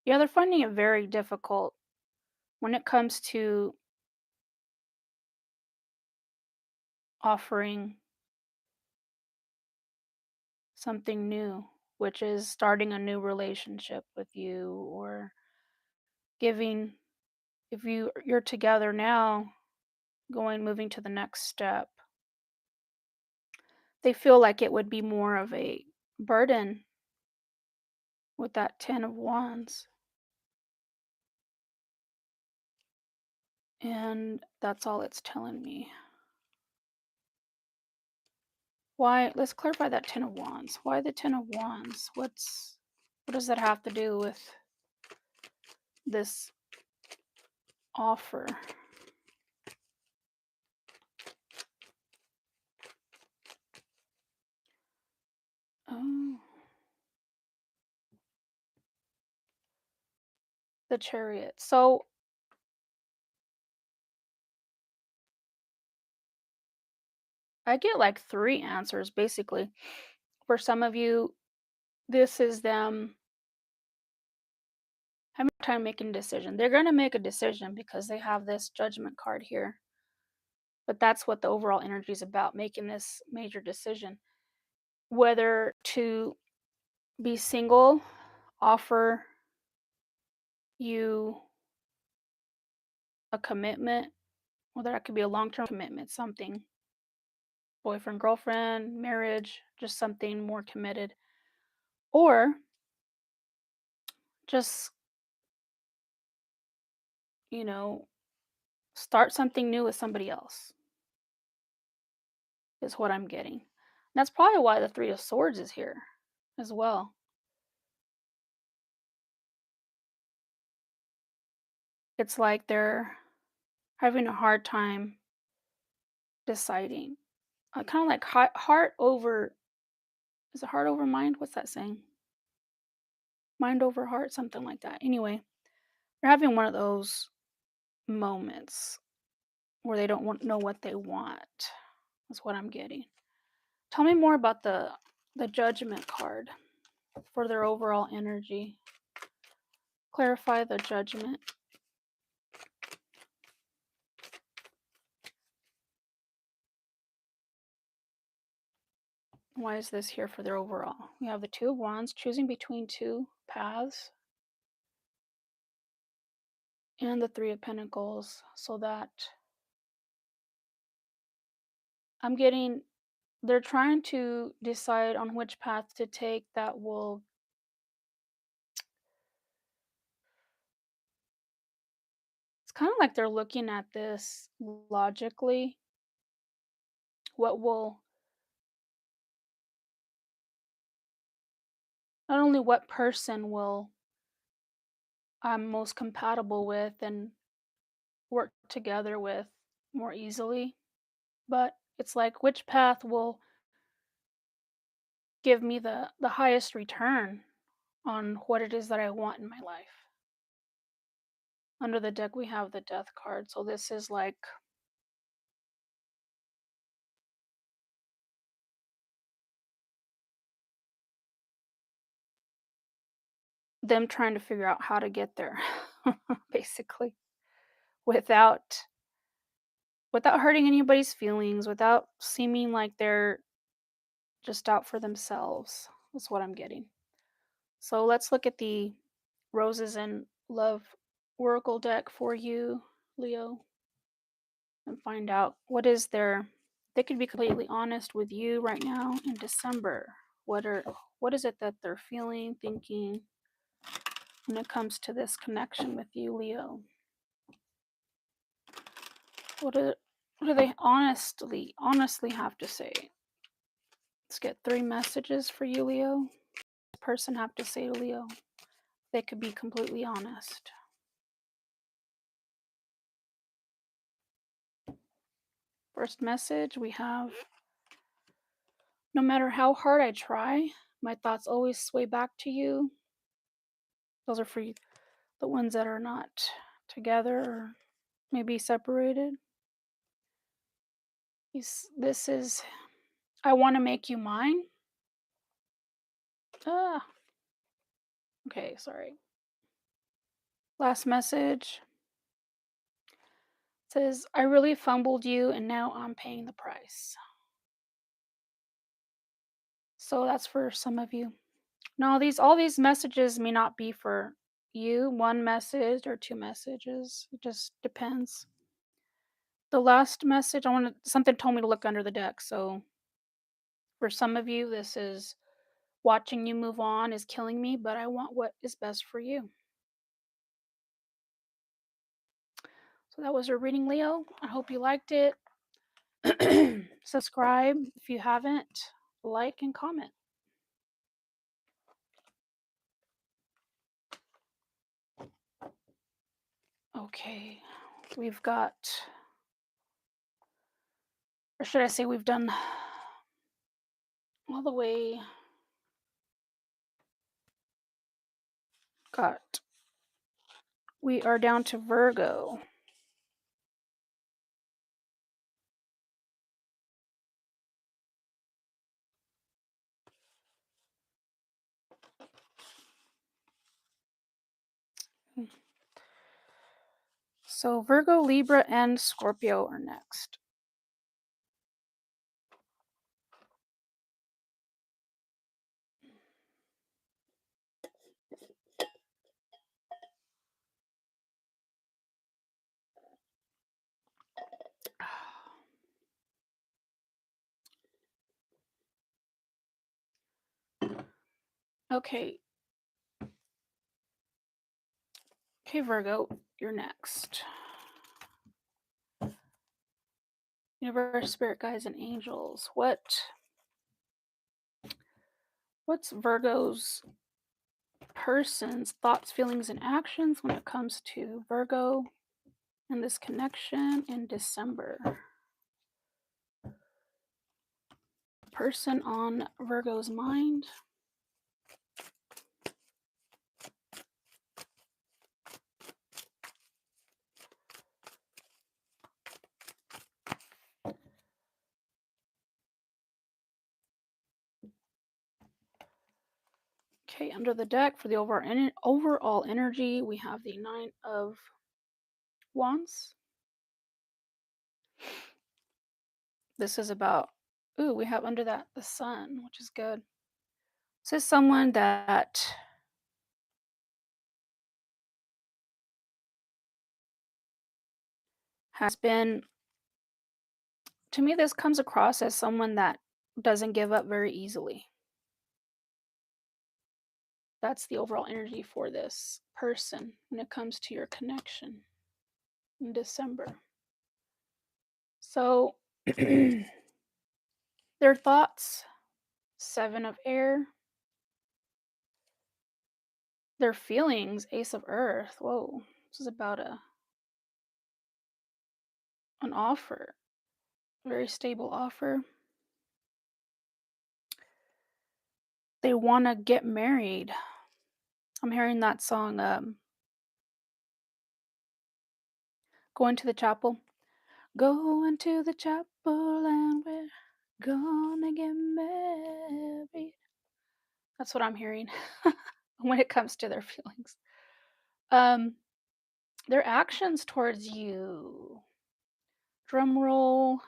yeah, they're finding it very difficult when it comes to offering something new, which is starting a new relationship with you or giving, if you're together now, moving to the next step. They feel like it would be more of a burden with that Ten of Wands. And that's all it's telling me. Why? Let's clarify that Ten of Wands. Why the Ten of Wands? What does that have to do with this offer? Oh, the Chariot. So I get like three answers basically. For some of you, this is them having a time making a decision. They're going to make a decision because they have this Judgment card here. But that's what the overall energy is about, making this major decision. Whether to be single, offer you a commitment, whether that could be a long-term commitment, something, boyfriend, girlfriend, marriage, just something more committed, or just, you know, start something new with somebody else, is what I'm getting. And that's probably why the Three of Swords is here as well. It's like they're having a hard time deciding. Kind of like heart over, is it heart over mind? What's that saying? Mind over heart, something like that. Anyway, they're having one of those moments where they don't know what they want. That's what I'm getting. Tell me more about the Judgment card for their overall energy. Clarify the Judgment. Why is this here for their overall? We have the Two of Wands, choosing between two paths, and the Three of Pentacles, so that I'm getting, they're trying to decide on which path to take that will, it's kind of like they're looking at this logically, what will, not only what person will I'm most compatible with and work together with more easily, but it's like which path will give me the highest return on what it is that I want in my life. Under the deck, we have the death card. So this is like them trying to figure out how to get there, basically, without hurting anybody's feelings, without seeming like they're just out for themselves. That's what I'm getting. So let's look at the Roses and Love Oracle deck for you, Leo, and find out what is their. They could be completely honest with you right now in December. What is it that they're feeling, thinking when it comes to this connection with you, Leo? What do, what do they honestly have to say? Let's get 3 messages for you, Leo. This person have to say to Leo. They could be completely honest. First message we have, no matter how hard I try, my thoughts always sway back to you. Those are for you, the ones that are not together or maybe separated. This is, I want to make you mine. Ah, okay, sorry. Last message says, I really fumbled you and now I'm paying the price. So that's for some of you. Now, all these messages may not be for you, one message or 2 messages. It just depends. The last message, something told me to look under the deck. So for some of you, this is watching you move on is killing me, but I want what is best for you. So that was your reading, Leo. I hope you liked it. Subscribe if you haven't, like and comment. Okay, we've got, or should I say we've done all the way, we are down to Virgo. So Virgo, Libra, and Scorpio are next. Okay. Okay, Virgo, you're next. Universe, spirit guides, and angels. What's Virgo's person's thoughts, feelings, and actions when it comes to Virgo and this connection in December? Person on Virgo's mind. Okay, under the deck for the overall energy, we have the 9 of Wands. This is about, we have under that the Sun, which is good. This is someone that has been, to me, this comes across as someone that doesn't give up very easily. That's the overall energy for this person when it comes to your connection in December. So, their thoughts, 7 of Air. Their feelings, Ace of Earth. Whoa, this is about an offer, very stable offer. They want to get married. I'm hearing that song, Going to the chapel. Going to the chapel and we're gonna get married. That's what I'm hearing when it comes to their feelings. Um, their actions towards you. Drum roll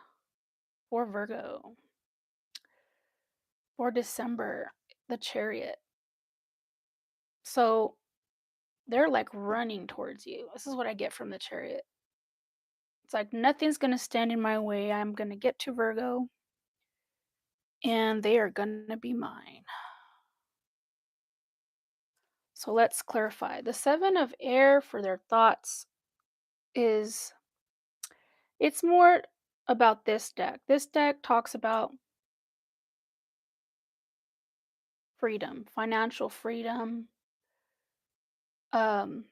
for Virgo. For December, the Chariot. So they're like running towards you. This is what I get from the Chariot. It's like nothing's gonna stand in my way. I'm gonna get to Virgo and they are gonna be mine. So let's clarify. The Seven of Air for their thoughts is it's more about this deck. This deck talks about freedom, financial freedom, um,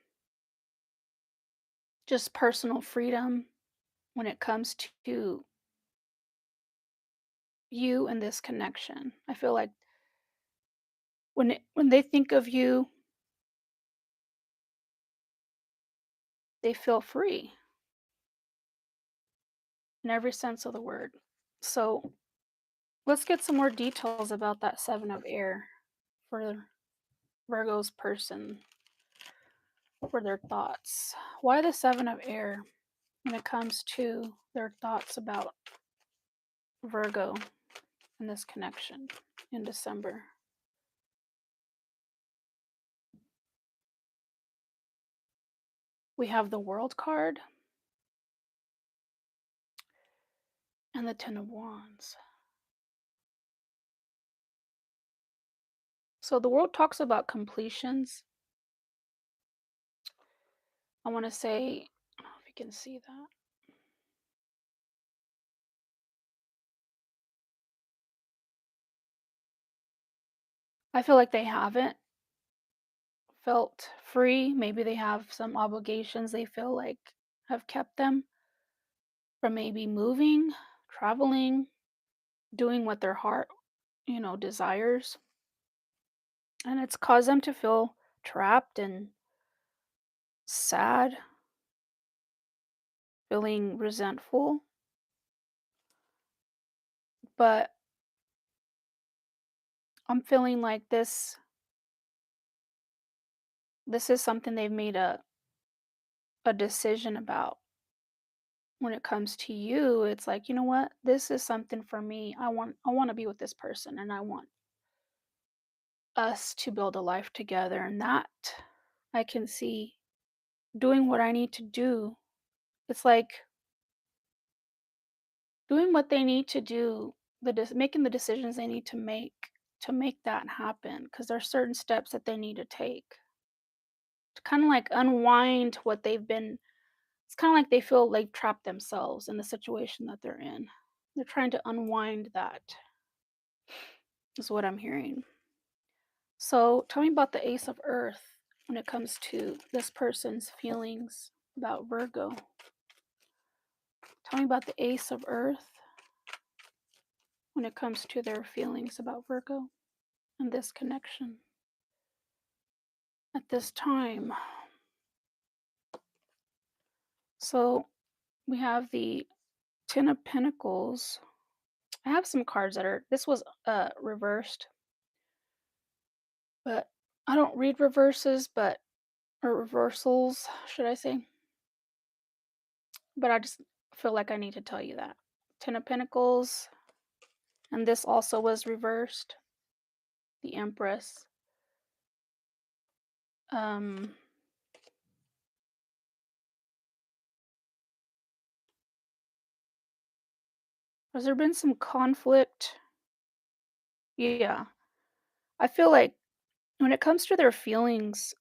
just personal freedom when it comes to you and this connection. I feel like when they think of you, they feel free in every sense of the word. So let's get some more details about that Seven of Air for Virgo's person, for their thoughts. Why the Seven of Air when it comes to their thoughts about Virgo and this connection in December? We have the World card and the Ten of Wands. So the World talks about completions. I want to say, I don't know if you can see that. I feel like they haven't felt free. Maybe they have some obligations they feel like have kept them from maybe moving, traveling, doing what their heart, desires. And it's caused them to feel trapped and sad, feeling resentful. But I'm feeling like this is something they've made a decision about. When it comes to you, it's like, you know what? This is something for me. I want to be with this person and I want us to build a life together, and that I can see doing what I need to do. It's like doing what they need to do, making the decisions they need to make that happen because there's certain steps that they need to take to kind of like unwind what they've been. It's kind of like they feel like trapped themselves in the situation that they're in. They're trying to unwind that, is what I'm hearing. So tell me about the Ace of Earth when it comes to this person's feelings about Virgo. Tell me about the Ace of Earth when it comes to their feelings about Virgo and this connection at this time. So we have the Ten of Pentacles. I have some cards this was reversed, but I don't read reverses, or reversals, should I say? But I just feel like I need to tell you that. Ten of Pentacles, and this also was reversed. The Empress. Um, has there been some conflict? Yeah. I feel like when it comes to their feelings,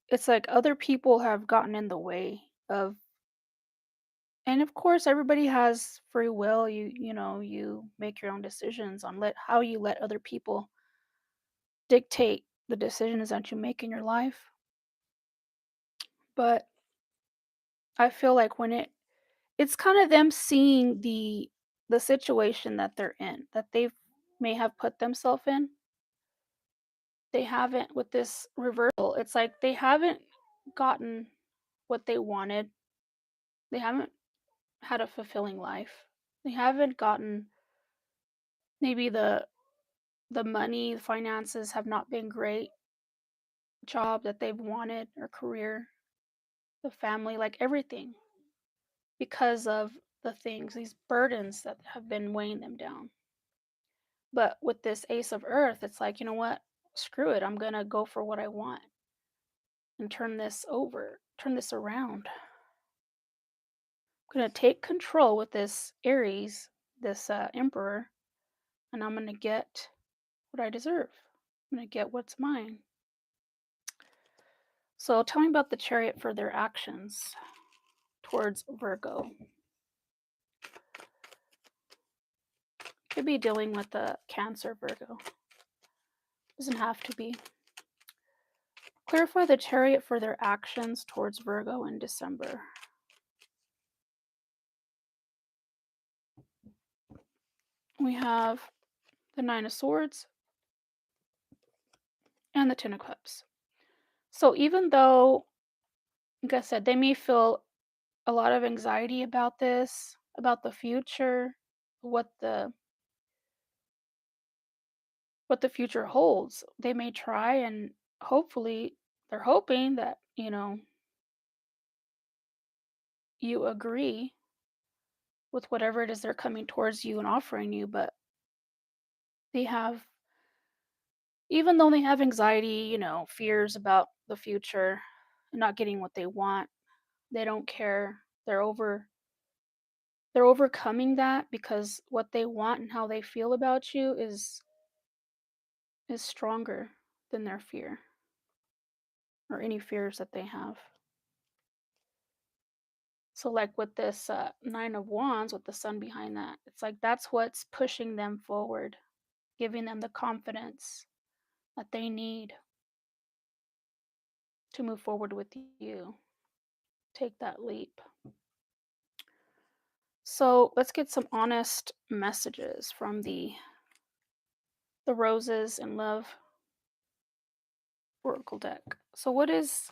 it's like other people have gotten in the way of, and of course everybody has free will. You make your own decisions on how you let other people dictate the decisions that you make in your life. But I feel like it's kind of them seeing the situation that they're in, that they may have put themselves in. They haven't, with this reversal, it's like they haven't gotten what they wanted. They haven't had a fulfilling life. They haven't gotten, maybe the money, the finances have not been great, job that they've wanted or career, the family, like everything, because of the things, these burdens that have been weighing them down. But with this Ace of Earth, it's like, you know what? Screw it. I'm going to go for what I want and turn this over, turn this around. I'm going to take control with this Aries, this Emperor, and I'm going to get what I deserve. I'm going to get what's mine. So tell me about the Chariot for their actions towards Virgo. Could be dealing with the Cancer, Virgo. Doesn't have to be. Clarify the Chariot for their actions towards Virgo in December. We have the Nine of Swords and the Ten of Cups. So even though, like I said, they may feel a lot of anxiety about this, about the future, what the future holds, they may try, and hopefully they're hoping that, you agree with whatever it is they're coming towards you and offering you. But they have, even though they have anxiety, fears about the future and not getting what they want, they don't care. They're overcoming that, because what they want and how they feel about you is stronger than their fear or any fears that they have. So like with this Nine of Wands with the sun behind that, it's like that's what's pushing them forward, giving them the confidence that they need to move forward with you. Take that leap. So let's get some honest messages from the Roses in Love Oracle deck. So what is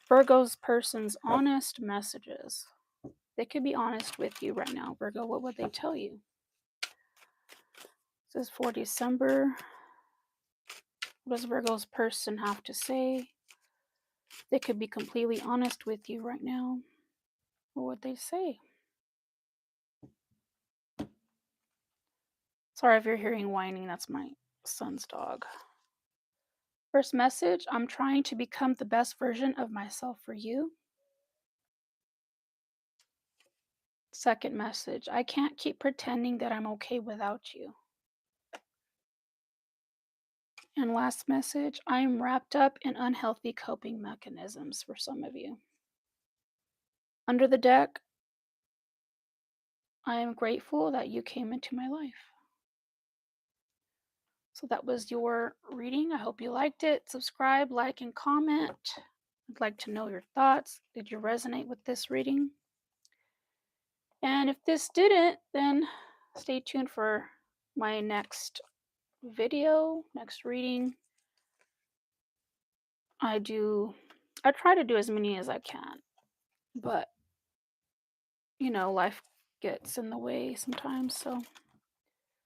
Virgo's person's honest messages? They could be honest with you right now, Virgo. What would they tell you? This is for December. What does Virgo's person have to say? They could be completely honest with you right now. What would they say? Sorry if you're hearing whining, that's my son's dog. First message, I'm trying to become the best version of myself for you. Second message, I can't keep pretending that I'm okay without you. And last message, I am wrapped up in unhealthy coping mechanisms for some of you. Under the deck, I am grateful that you came into my life. So that was your reading. I hope you liked it. Subscribe, like, and comment. I'd like to know your thoughts. Did you resonate with this reading? And if this didn't, then stay tuned for my next video, next reading. I try to do as many as I can, but life gets in the way sometimes. So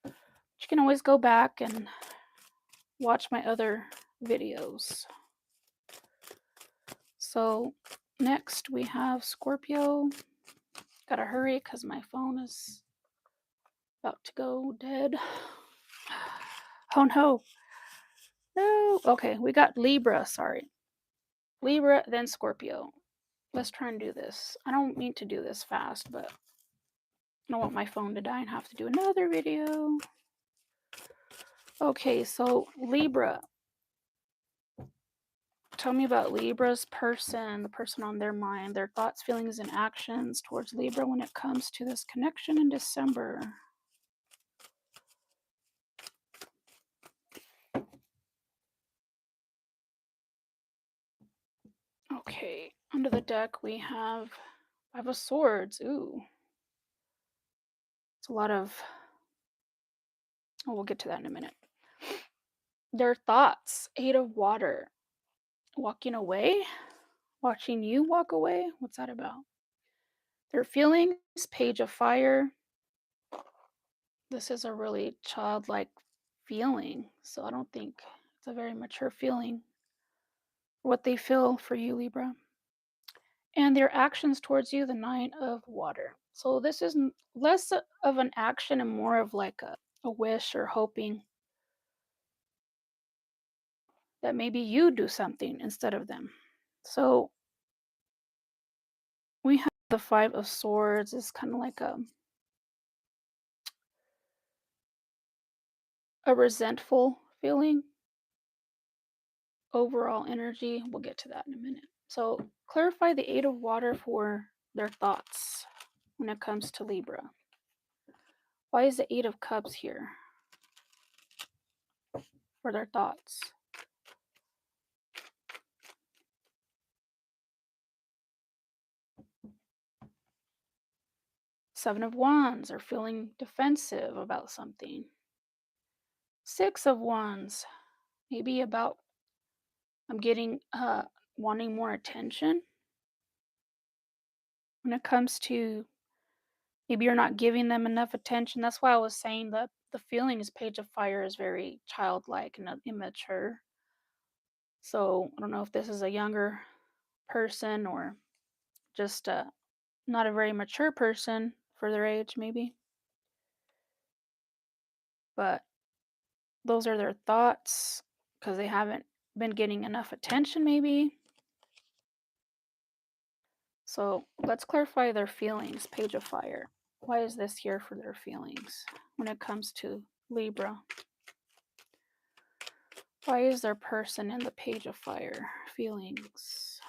you can always go back and watch my other videos. So next we have Scorpio. Gotta hurry because my phone is about to go dead. Oh no. No. Okay, we got Libra, sorry. Libra, then Scorpio. Let's try and do this. I don't mean to do this fast, but I don't want my phone to die and have to do another video. Okay, so Libra. Tell me about Libra's person, the person on their mind, their thoughts, feelings, and actions towards Libra when it comes to this connection in December. Okay, under the deck we have Five of Swords. Ooh. It's a lot of... Oh, we'll get to that in a minute. Their thoughts. Eight of Water. Walking away? Watching you walk away? What's that about? Their feelings, page of fire. This is a really childlike feeling, so I don't think it's a very mature feeling what they feel for you, Libra. And their actions towards you, the nine of water. So this is less of an action and more of like a wish or hoping that maybe you do something instead of them. So we have the five of swords is kind of like a resentful feeling, overall energy. We'll get to that in a minute. So clarify the eight of water for their thoughts when it comes to Libra. Why is the eight of cups here for their thoughts? Seven of wands are feeling defensive about something. Six of wands, maybe about I'm getting wanting more attention when it comes to maybe you're not giving them enough attention. That's why I was saying that the feelings page of fire is very childlike and immature. So I don't know if this is a younger person or just not a very mature person for their age, maybe. But those are their thoughts because they haven't been getting enough attention, maybe. So let's clarify their feelings, page of fire. Why is this here for their feelings when it comes to Libra? Why is their person in the page of fire? Feelings.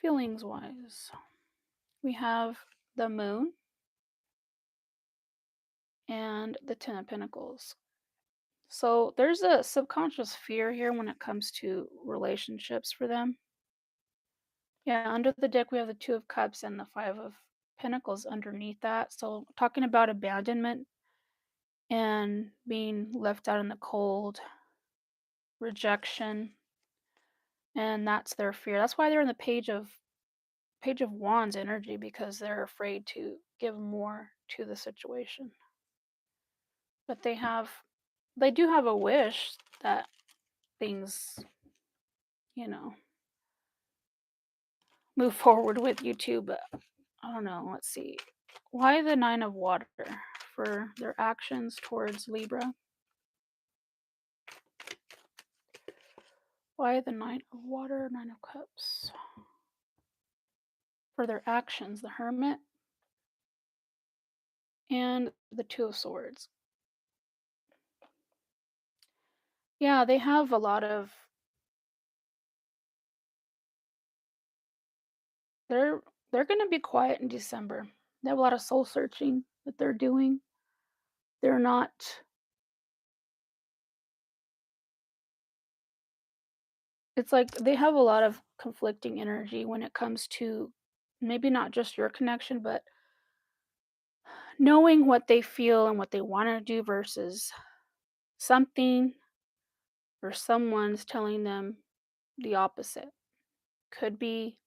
Feelings wise, we have the moon and the Ten of Pentacles. So there's a subconscious fear here when it comes to relationships for them. Yeah, under the deck we have the Two of Cups and the Five of Pentacles underneath that. So talking about abandonment and being left out in the cold, rejection, and that's their fear. That's why they're in the Page of Wands energy because they're afraid to give more to the situation. But they do have a wish that things, you know, move forward with you too, but I don't know. Let's see. Why the Nine of Water for their actions towards Libra? Why the Nine of Water, Nine of Cups? For their actions, the Hermit and the Two of Swords. Yeah, they have a lot of they're they're going to be quiet in December. They have a lot of soul searching that they're doing. They're not it's like they have a lot of conflicting energy when it comes to maybe not just your connection, but knowing what they feel and what they want to do versus something or someone's telling them the opposite. Could be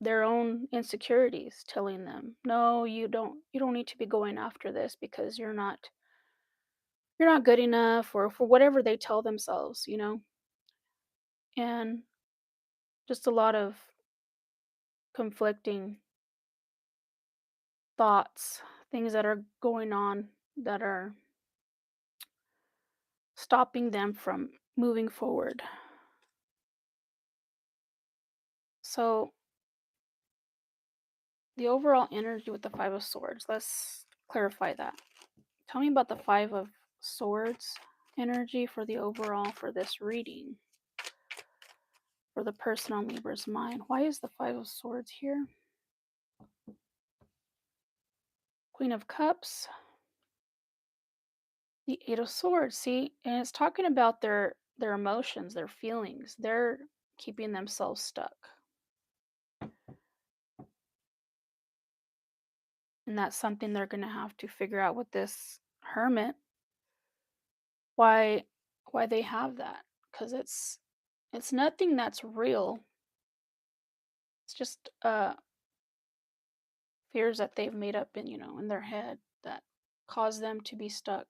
their own insecurities telling them, "No, you don't need to be going after this because you're not good enough," or for whatever they tell themselves, And just a lot of conflicting thoughts, things that are going on that are stopping them from moving forward. So, the overall energy with the Five of Swords, let's clarify that. Tell me about the Five of Swords energy for the overall for this reading for the person on Libra's mind. Why is the Five of Swords here? Queen of Cups, the Eight of Swords. See, and it's talking about their emotions, their feelings. They're keeping themselves stuck. And that's something they're going to have to figure out with this hermit why they have that because it's nothing that's real. It's just fears that they've made up in, in their head that cause them to be stuck.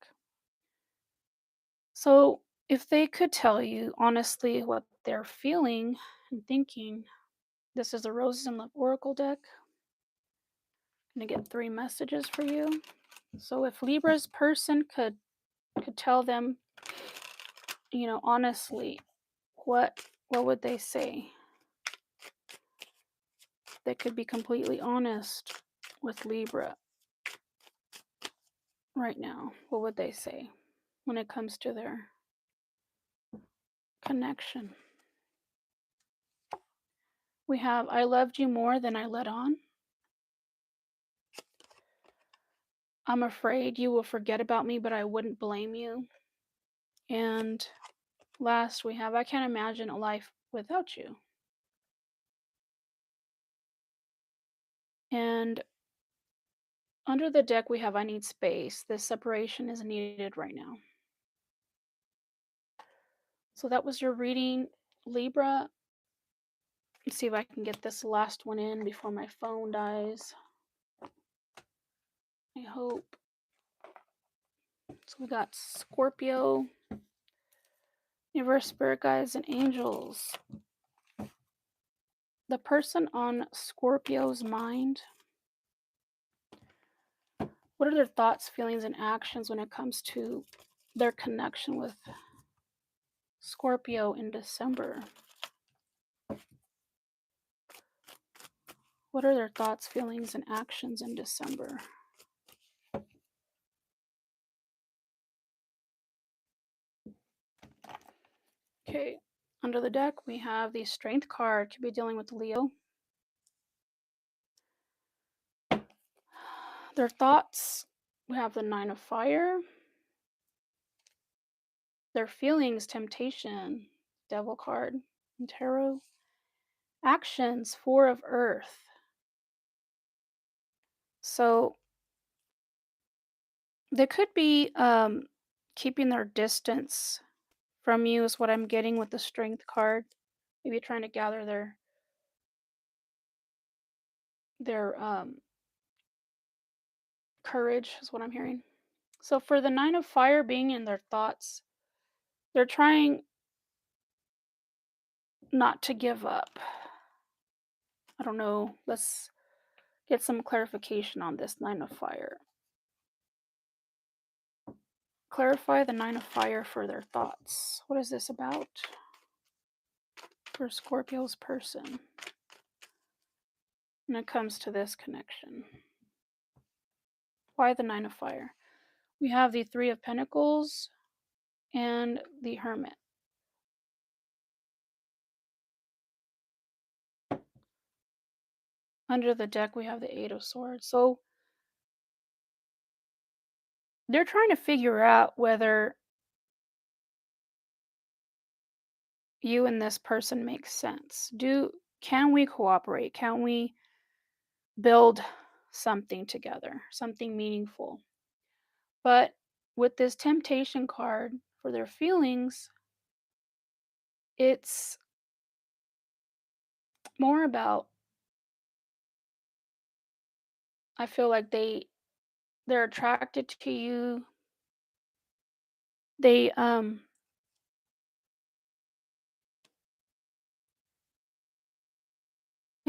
So, if they could tell you honestly what they're feeling and thinking, this is the Roses and Love Oracle deck. I'm going to get 3 messages for you. So, if Libra's person could tell them, honestly, what would they say? They could be completely honest with Libra right now. What would they say when it comes to their connection? We have, I loved you more than I let on. I'm afraid you will forget about me, but I wouldn't blame you. And last, we have, I can't imagine a life without you. And under the deck, we have, I need space. This separation is needed right now. So that was your reading, Libra. Let's see if I can get this last one in before my phone dies. I hope. So we got Scorpio, Universe, Spirit Guides, and Angels. The person on Scorpio's mind, what are their thoughts, feelings, and actions when it comes to their connection with Scorpio in December? What are their thoughts, feelings, and actions in December? Okay, under the deck, we have the Strength card. Could be dealing with Leo. Their thoughts, we have the Nine of Fire. Their feelings, Temptation, Devil card, and Tarot. Actions, Four of Earth. So they could be keeping their distance from you is what I'm getting with the Strength card. Maybe trying to gather their courage is what I'm hearing. So for the Nine of Fire being in their thoughts, they're trying not to give up. I don't know. Let's get some clarification on this Nine of Fire. Clarify the Nine of Fire for their thoughts. What is this about for Scorpio's person when it comes to this connection? Why the Nine of Fire? We have the Three of Pentacles and the Hermit. Under the deck, we have the Eight of Swords. So they're trying to figure out whether you and this person make sense. Can we cooperate? Can we build something together, something meaningful? But with this Temptation card for their feelings, it's more about, I feel like they're attracted to you. They I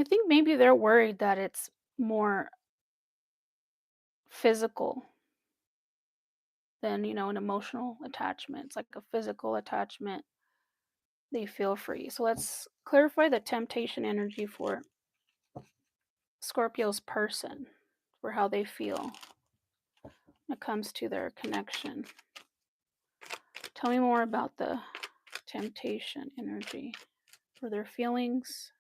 think maybe they're worried that it's more physical than, an emotional attachment. It's like a physical attachment they feel for you. So let's clarify the temptation energy for Scorpio's person, for how they feel when it comes to their connection. Tell me more about the temptation energy for their feelings.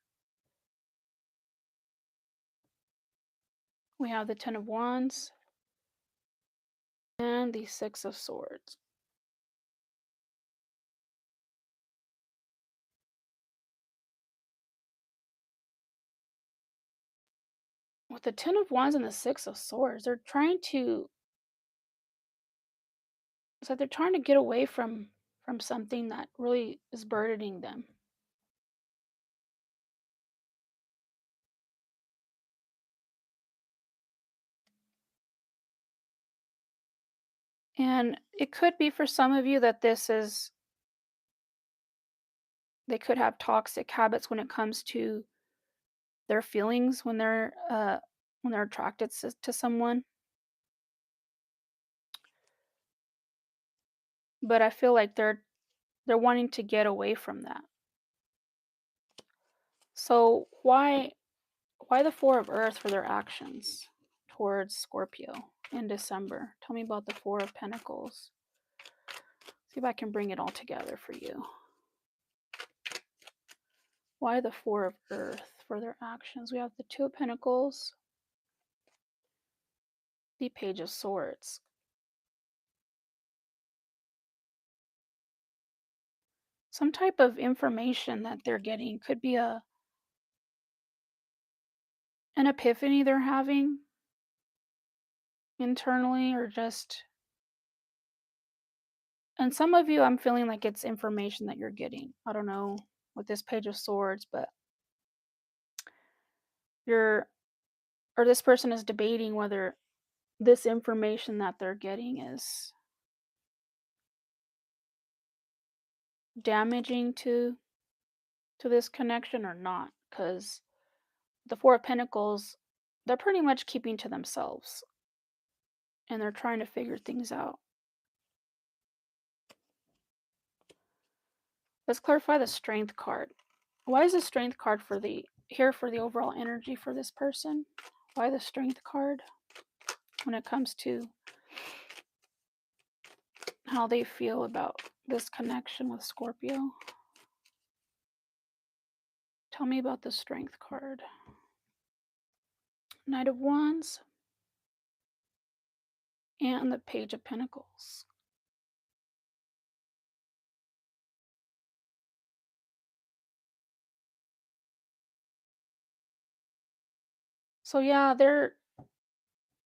We have the Ten of Wands and the Six of Swords. With the Ten of Wands and the Six of Swords, it's like they're trying to get away from something that really is burdening them. And it could be for some of you that they could have toxic habits when it comes to their feelings when they're attracted to someone. But I feel like they're wanting to get away from that. So why the Four of Earth for their actions towards Scorpio in December? Tell me about the Four of Pentacles. See if I can bring it all together for you. Why the Four of Earth for their actions? We have the Two of Pentacles, the Page of Swords. Some type of information that they're getting could be an epiphany they're having internally, or just, and some of you, I'm feeling like it's information that you're getting. I don't know with this Page of Swords, but you're, or this person is debating whether this information that they're getting is damaging to this connection or not, because the Four of Pentacles, they're pretty much keeping to themselves and they're trying to figure things out. Let's clarify the Strength card. Why is the Strength card for the here for the overall energy for this person? Why the Strength card when it comes to how they feel about this connection with Scorpio? Tell me about the Strength card. Knight of Wands and the Page of Pentacles. So yeah,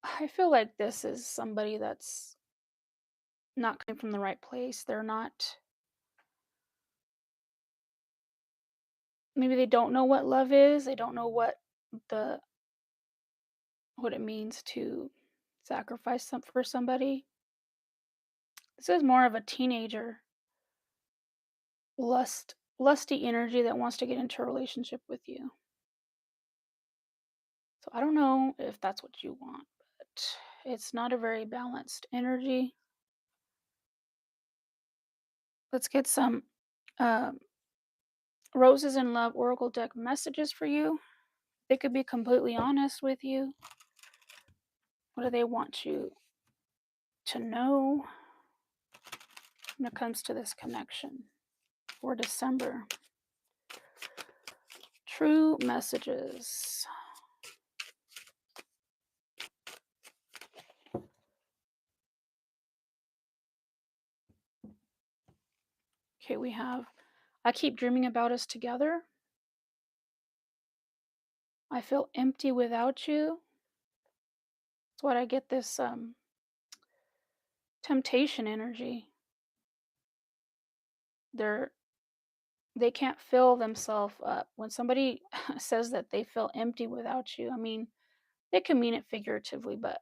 I feel like this is somebody that's not coming from the right place. They're not, maybe they don't know what love is. They don't know the what it means to sacrifice for somebody. This is more of a teenager lusty energy that wants to get into a relationship with you. So I don't know if that's what you want, but it's not a very balanced energy. Let's get some Roses in Love Oracle deck messages for you. They could be completely honest with you. What do they want you to know when it comes to this connection for December? True messages. Okay, we have, I keep dreaming about us together. I feel empty without you. That's what I get this temptation energy. They can't fill themselves up. When somebody says that they feel empty without you, I mean, they can mean it figuratively, but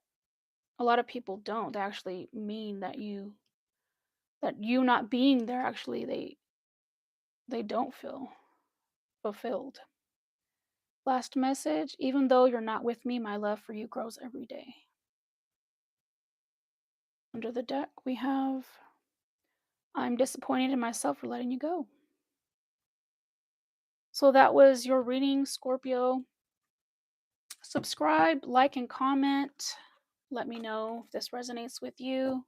a lot of people don't. They actually mean that you not being there, actually they don't feel fulfilled. Last message, even though you're not with me, my love for you grows every day. Under the deck, we have, I'm disappointed in myself for letting you go. So that was your reading, Scorpio. Subscribe, like, and comment. Let me know if this resonates with you.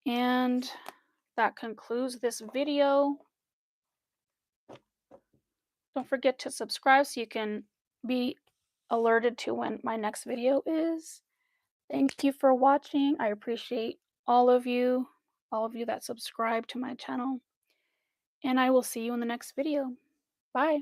And that concludes this video. Don't forget to subscribe so you can be alerted to when my next video is. Thank you for watching. I appreciate all of you that subscribe to my channel. And I will see you in the next video. Bye.